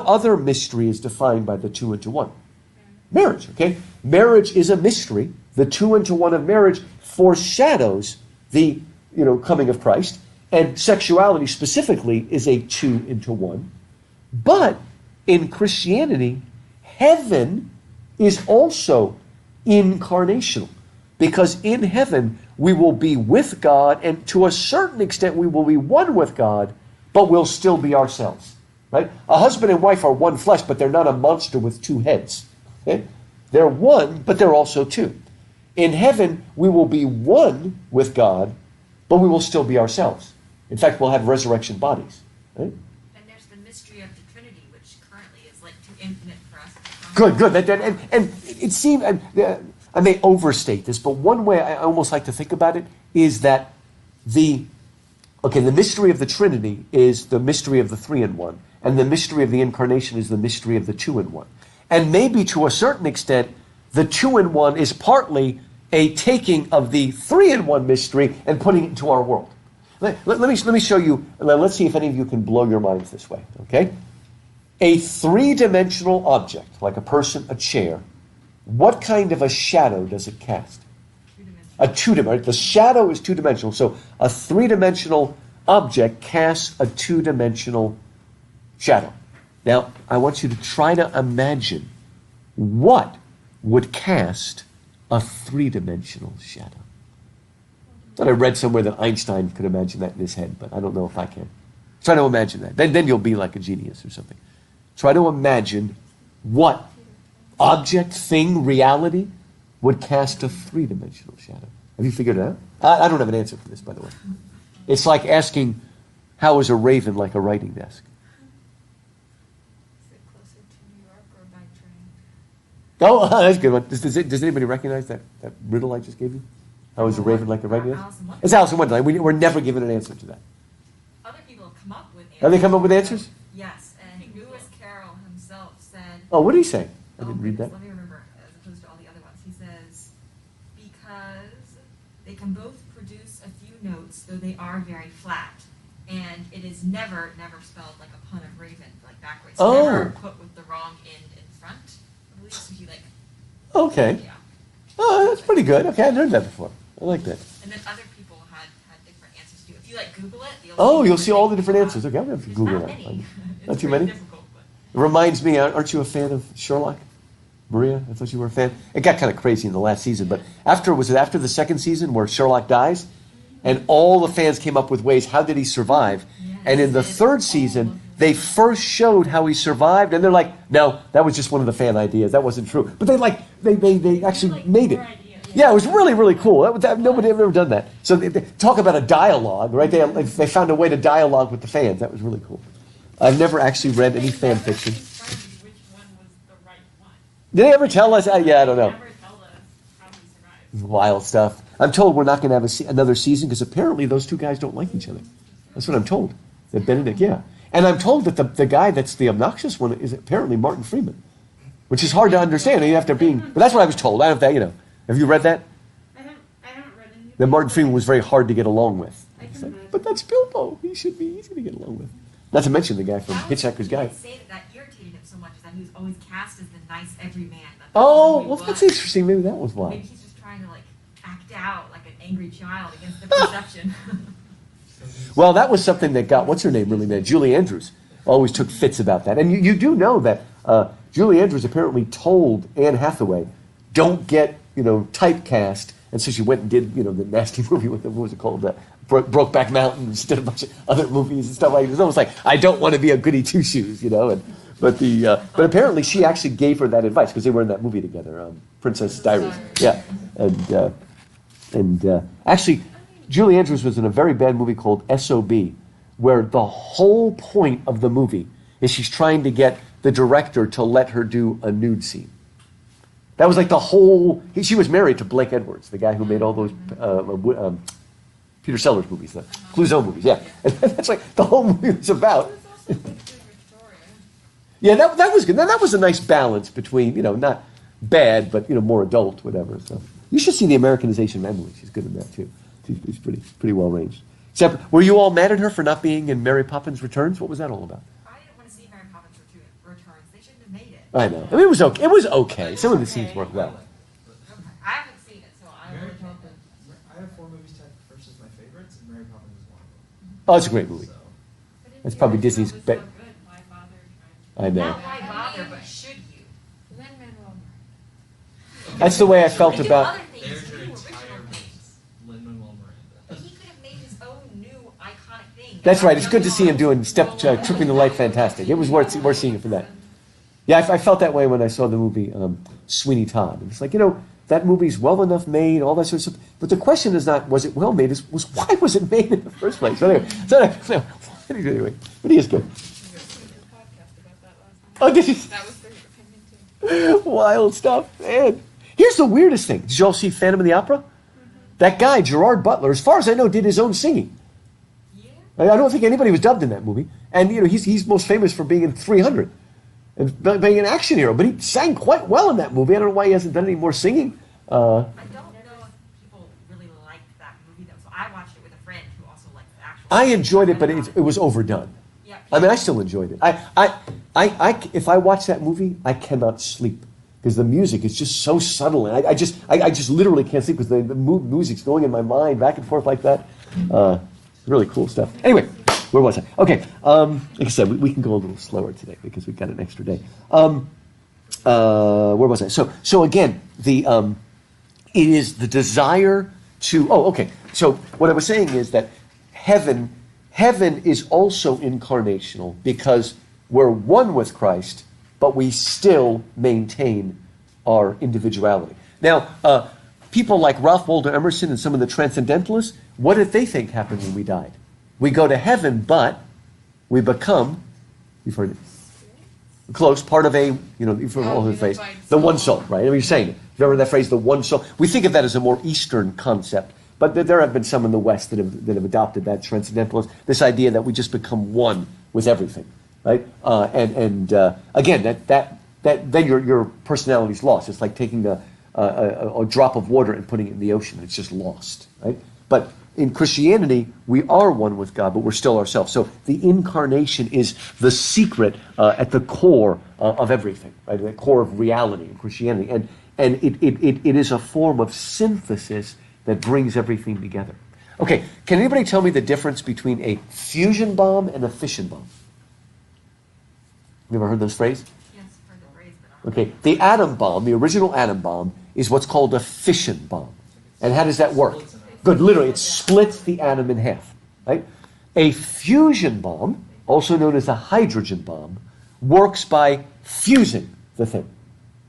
other mystery is defined by the two into one? Marriage, okay? Marriage is a mystery. The two into one of marriage foreshadows the coming of Christ. And sexuality specifically is a two into one. But in Christianity, heaven is also incarnational. Because in heaven, we will be with God, and to a certain extent, we will be one with God, but we'll still be ourselves. Right? A husband and wife are one flesh, but they're not a monster with two heads. Okay? They're one, but they're also two. In heaven, we will be one with God, but we will still be ourselves. In fact, we'll have resurrection bodies. Right? And there's the mystery of the Trinity, which currently is like too infinite for us to Good. And it seems, I may overstate this, but one way I almost like to think about it is that the mystery of the Trinity is the mystery of the three in one, and the mystery of the incarnation is the mystery of the two in one. And maybe to a certain extent, the two in one is partly a taking of the three in one mystery and putting it into our world. Let me show you, let's see if any of you can blow your minds this way, okay? A three-dimensional object, like a person, a chair, what kind of a shadow does it cast? A two-dimensional. The shadow is two-dimensional. So a three-dimensional object casts a two-dimensional shadow. Now, I want you to try to imagine what would cast a three-dimensional shadow. I thought I read somewhere that Einstein could imagine that in his head, but I don't know if I can. Try to imagine that. Then you'll be like a genius or something. Try to imagine what object, thing, reality would cast a three-dimensional shadow. Have you figured it out? I don't have an answer for this, by the way. It's like asking, how is a raven like a writing desk? Is it closer to New York or by train? Oh, that's a good one. Does anybody recognize that riddle I just gave you? How is a raven like a writing desk? It's Alice in Wonderland. We're never given an answer to that. Other people have come up with answers. Have they come up with answers? Yes, and Lewis Carroll himself said... Oh, what did he say? I didn't read that. Let me remember, as opposed to all the other ones. He says, because they can both produce a few notes, though they are very flat. And it is never spelled like a pun of raven, like backwards. Oh. Never put with the wrong end in front. I believe so. He like... Okay. Yeah. Oh, that's pretty good. Okay, I've heard that before. I like that. And then other people had different answers too. If you like Google it, You'll see all the different answers. Okay, I'm going to have to Google not that. many. Not It's too pretty many? difficult, but... It reminds me, aren't you a fan of Sherlock? Maria, I thought you were a fan. It got kind of crazy in the last season, but after the second season where Sherlock dies, and all the fans came up with ways, how did he survive? And in the third season, they first showed how he survived, and they're like, no, that was just one of the fan ideas. That wasn't true. But they actually made it. Yeah, it was really, really cool. Nobody had ever done that. So they talk about a dialogue, right? They found a way to dialogue with the fans. That was really cool. I've never actually read any fan fiction. Which one was the right one? Did they ever tell us? Yeah, I don't know. Never tell us how he survived. Wild stuff. I'm told we're not going to have another season because apparently those two guys don't like each other. That's what I'm told. That Benedict, yeah. And I'm told that the guy that's the obnoxious one is apparently Martin Freeman, which is hard to understand after being. But that's what I was told. I don't know if that, Have you read that? I haven't read any. That Martin Freeman was very hard to get along with. I can It's like, imagine. but that's Bilbo. He's going to get along with. Not to mention the guy from Hitchhiker's Guide. They say that irritated him so much is that he was always cast as the nice everyman. That Oh, he well, was. that's interesting. Maybe that was why. Maybe he's just trying to like act out like an angry child against the perception. Well, that was something that got, what's her name really mad? Julie Andrews always took fits about that. And you do know that Julie Andrews apparently told Anne Hathaway don't get, typecast. And so she went and did, the nasty movie with what was it called? Brokeback Mountain, and she did a bunch of other movies and stuff like that. It's almost like, I don't want to be a goody two-shoes, But apparently she actually gave her that advice because they were in that movie together, Princess Diaries. Yeah. And actually, Julie Andrews was in a very bad movie called S.O.B., where the whole point of the movie is she's trying to get the director to let her do a nude scene. That was like the whole... She was married to Blake Edwards, the guy who made all those Peter Sellers movies, the Clouseau movies, yeah. And that's like the whole movie was about. Yeah, that was good. Now, that was a nice balance between, not bad, but, more adult, whatever. So you should see the Americanization of Emily. She's good in that, too. She's pretty well-ranged. Except, were you all mad at her for not being in Mary Poppins Returns? What was that all about? I didn't want to see Mary Poppins Returns. They shouldn't have made it. I know. I mean, it was okay. It was okay. Some of the scenes worked well. I haven't seen it, so I Mary would hope Poppins. I have 4 movies tagged first as my favorites, and Mary Poppins is one of them. Oh, it's a great movie. So, That's probably Disney's best. best. Why bother trying I know. Not why bother, but should you? to... Lin-Manuel Miranda. That's the way I felt They do about... other things, there's your new entire original base. things. Lin-Manuel Miranda. But he could have made his own new iconic thing. That's right. It's good to see him doing Tripping the Light Fantastic. It was worth seeing it for that. Yeah, I felt that way when I saw the movie Sweeney Todd. It's like, that movie's well enough made, all that sort of stuff. But the question is not, was it well made? Was why was it made in the first place? So anyway, but he is good. Oh, did you? That was their opinion, too. Wild stuff, man. Here's the weirdest thing. Did you all see Phantom of the Opera? That guy, Gerard Butler, as far as I know, did his own singing. Yeah. I don't think anybody was dubbed in that movie. And, he's most famous for being in 300 and being an action hero. But he sang quite well in that movie. I don't know why he hasn't done any more singing. I don't know if people really liked that movie, though. So I watched it with a friend who also liked the actual. I enjoyed it, but it was overdone. Yeah. I mean, I still enjoyed it. If I watch that movie, I cannot sleep because the music is just so subtle, and I just literally can't sleep because the music's going in my mind back and forth like that. Really cool stuff. Anyway, where was I? Okay, like I said, we can go a little slower today because we've got an extra day. Where was I? So again, it is the desire to. Oh, okay. So what I was saying is that heaven is also incarnational because we're one with Christ, but we still maintain our individuality. Now, people like Ralph Waldo Emerson and some of the transcendentalists, what did they think happened when we died? We go to heaven, but we become, you've heard it, close, part of a, you've heard all the phrase, the one soul, right? I mean, you're saying it. Remember that phrase, the one soul? We think of that as a more Eastern concept. But there have been some in the West that have adopted that transcendentalist, this idea that we just become one with everything, right? Again, then your personality's lost. It's like taking a drop of water and putting it in the ocean. It's just lost, right? But in Christianity, we are one with God, but we're still ourselves. So the incarnation is the secret at the core of everything, right? The core of reality in Christianity, and it is a form of synthesis that brings everything together. Okay, can anybody tell me the difference between a fusion bomb and a fission bomb? You ever heard those phrases? Yes, heard the phrase, but Okay, the atom bomb, the original atom bomb, is what's called a fission bomb. And how does that work? Good, literally, it splits the atom in half, right? A fusion bomb, also known as a hydrogen bomb, works by fusing the thing.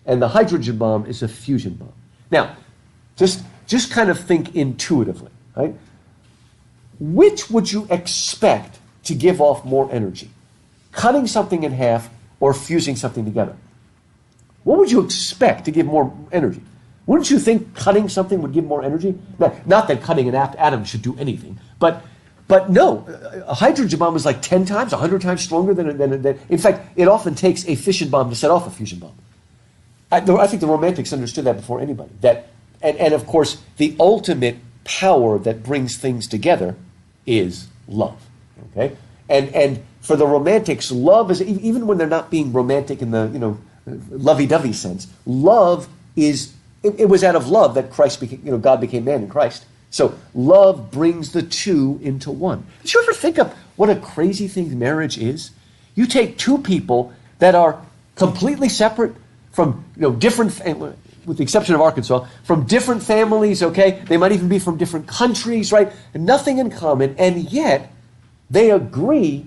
And the hydrogen bomb is a fusion bomb. Now, just kind of think intuitively, right? Which would you expect to give off more energy? Cutting something in half or fusing something together? What would you expect to give more energy? Wouldn't you think cutting something would give more energy? Not that cutting an atom should do anything, but no, a hydrogen bomb is like 10 times, 100 times stronger than. In fact, it often takes a fission bomb to set off a fusion bomb. I think the Romantics understood that before anybody. And of course, the ultimate power that brings things together is love. Okay, and for the Romantics, love is, even when they're not being romantic in the lovey-dovey sense, love is. It was out of love that Christ became, God became man in Christ. So love brings the two into one. Did you ever think of what a crazy thing marriage is? You take two people that are completely separate from different with the exception of Arkansas, from different families, okay? They might even be from different countries, right? Nothing in common, and yet they agree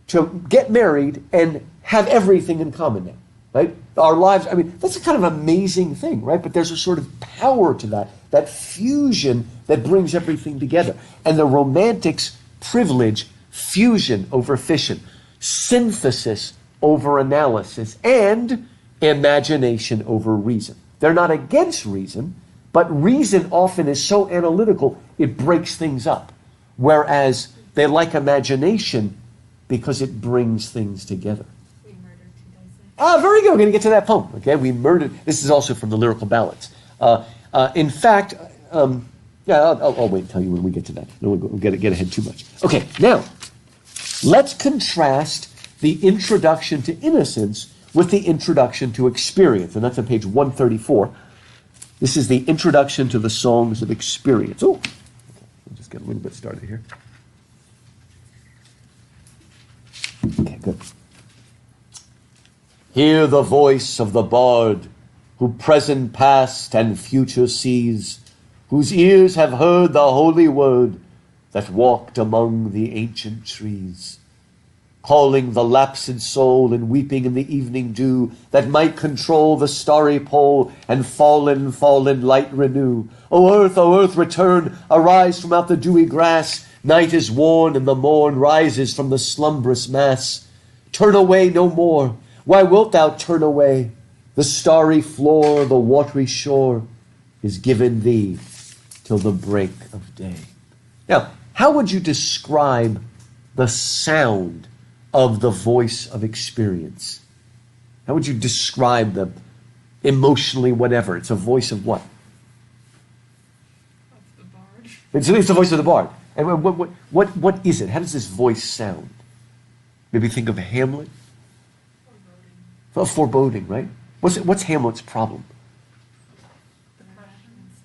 to get married and have everything in common now, right? Our lives, I mean, that's a kind of amazing thing, right? But there's a sort of power to that fusion that brings everything together. And the Romantics privilege fusion over fission, synthesis over analysis, and imagination over reason. They're not against reason, but reason often is so analytical, it breaks things up. Whereas they like imagination because it brings things together. We murdered to dissect. Ah, very good. We're going to get to that poem. Okay, we murdered. This is also from the Lyrical Balance. In fact, I'll wait and tell you when we get to that. No, we'll get ahead too much. Okay, now let's contrast the introduction to Innocence with the introduction to Experience, and that's on page 134. This is the introduction to the Songs of Experience. Oh, we'll just get a little bit started here. Okay, good. Hear the voice of the bard, who present, past, and future sees, whose ears have heard the holy word that walked among the ancient trees, calling the lapsed soul and weeping in the evening dew that might control the starry pole and fallen light renew. O earth, return, arise from out the dewy grass. Night is worn and the morn rises from the slumbrous mass. Turn away no more. Why wilt thou turn away? The starry floor, the watery shore is given thee till the break of day. Now, how would you describe the sound of the voice of Experience? How would you describe them emotionally, whatever? It's a voice of what? Of the bard. It's the voice of the bard. And what is it? How does this voice sound? Maybe think of Hamlet. Foreboding, right? What's Hamlet's problem?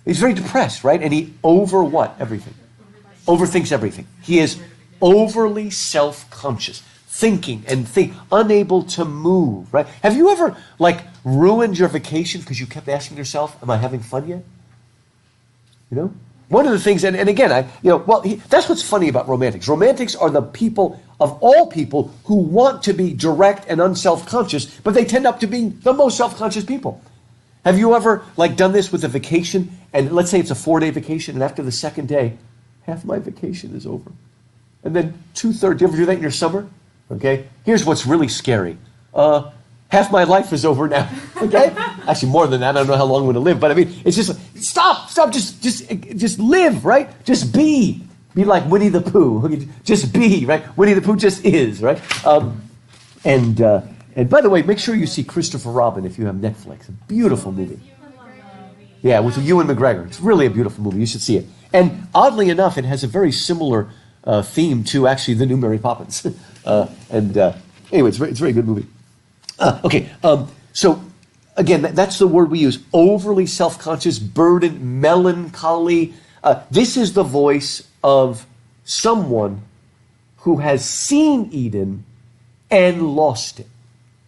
He's very depressed, right? And he everything? Overthinks everything. He is overly self-conscious, thinking, unable to move, right? Have you ever, ruined your vacation because you kept asking yourself, am I having fun yet? You know? One of the things, and again, that's what's funny about Romantics. Romantics are the people of all people who want to be direct and unself-conscious, but they tend up to be the most self-conscious people. Have you ever, done this with a vacation, and let's say it's a 4-day vacation, and after the second day, half my vacation is over. And then 2/3, do you ever do that in your summer? Okay? Here's what's really scary. Half my life is over now. Okay? Actually, more than that. I don't know how long I'm going to live, but I mean, it's just stop, just live, right? Just be. Be like Winnie the Pooh. Just be, right? Winnie the Pooh just is, right? And by the way, make sure you see Christopher Robin if you have Netflix. A beautiful movie. Yeah, with Ewan McGregor. It's really a beautiful movie. You should see it. And oddly enough, it has a very similar theme to actually the new Mary Poppins. Anyway, it's a very good movie. So again, that's the word we use. Overly self-conscious, burdened, melancholy. This is the voice of someone who has seen Eden and lost it.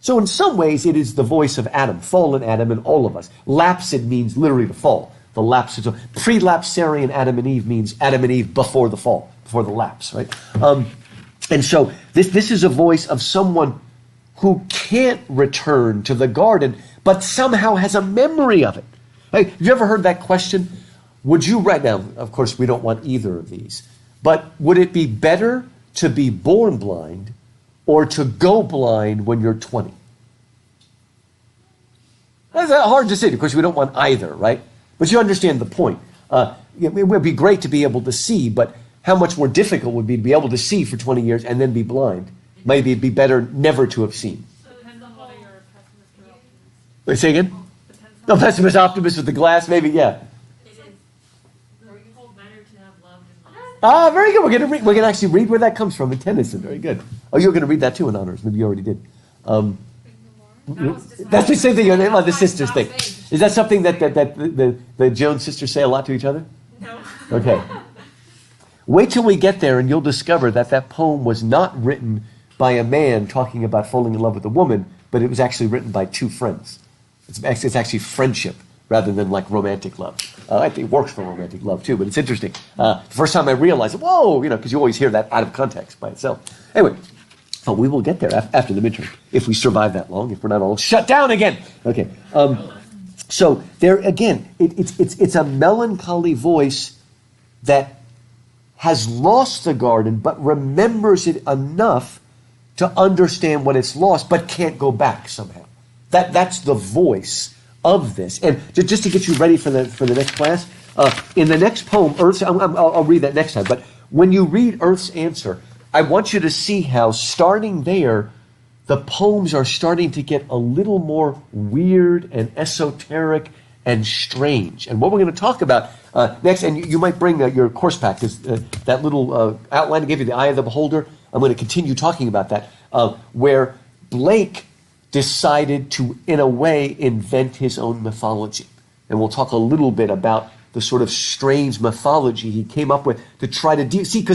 So in some ways, it is the voice of Adam, fallen Adam, and all of us. Lapsed means literally to fall. The lapse. So pre-lapsarian Adam and Eve means Adam and Eve before the fall, before the lapse, right? And so this is a voice of someone who can't return to the garden, but somehow has a memory of it. Hey, have you ever heard that question? Would you, right now, of course, we don't want either of these, but would it be better to be born blind or to go blind when you're 20? That's a hard decision. Of course, we don't want either, right? But you understand the point. It would be great to be able to see, but how much more difficult would it be to be able to see for 20 years and then be blind? Maybe it'd be better never to have seen. So it depends on whether you're a pessimist or optimist. Wait, say again? Depends on No, pessimist, optimist with the glass, maybe, yeah. It is. Or you hold better to have loved and lost. Very good. We're gonna actually read where that comes from in Tennyson. Very good. Oh, you're gonna read that too in honors. Maybe you already did. That's the same thing. The sisters thing. Is that something that the Jones sisters say a lot to each other? No. Okay. Wait till we get there, and you'll discover that poem was not written by a man talking about falling in love with a woman, but it was actually written by two friends. It's actually friendship rather than like romantic love. I think it works for romantic love too, but it's interesting. The first time I realized, whoa, because you always hear that out of context by itself. Anyway, we will get there after the midterm, if we survive that long, if we're not all shut down again. Okay. So there again, it's a melancholy voice that has lost the garden, but remembers it enough to understand what it's lost, but can't go back somehow. That's the voice of this. And just to get you ready for the next class, in the next poem, Earth's, I'll read that next time, but when you read Earth's Answer, I want you to see how starting there, the poems are starting to get a little more weird and esoteric and strange. And what we're going to talk about next, and you might bring your course pack, because that little outline I gave you, the eye of the beholder, I'm going to continue talking about that, where Blake decided to, in a way, invent his own mythology. And we'll talk a little bit about the sort of strange mythology he came up with to try to see,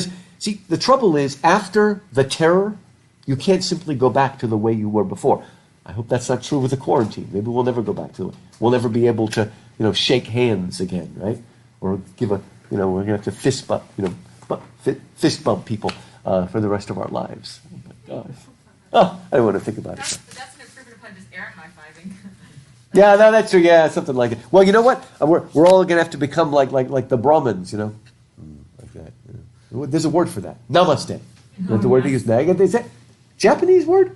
the trouble is, after the terror, you can't simply go back to the way you were before. I hope that's not true with the quarantine. Maybe we'll never go back to it. We'll never be able to, shake hands again, right? Or give we're going to have to fist bump people for the rest of our lives. Oh, my gosh. Oh, I don't want to think about it. That's an improvement upon just Aaron high-fiving. Yeah, no, that's true. Yeah, something like it. Well, you know what? We're all going to have to become like the Brahmins, like that. There's a word for that. Namaste. The word they use. Is that Japanese word,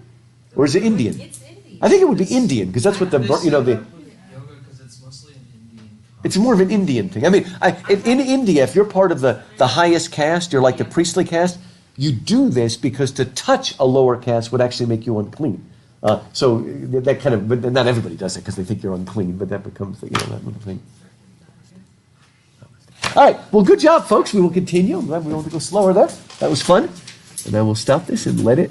or is it Indian? It's Indian. I think it would be Indian because that's what the yoga because it's mostly an Indian. It's more of an Indian thing. I mean, in India, if you're part of the highest caste, you're like the priestly caste. You do this because to touch a lower caste would actually make you unclean. So that kind of, but not everybody does it because they think you're unclean, but that becomes that little thing. All right. Well, good job, folks. We will continue. I'm glad we want to go slower there. That was fun. And I will stop this and let it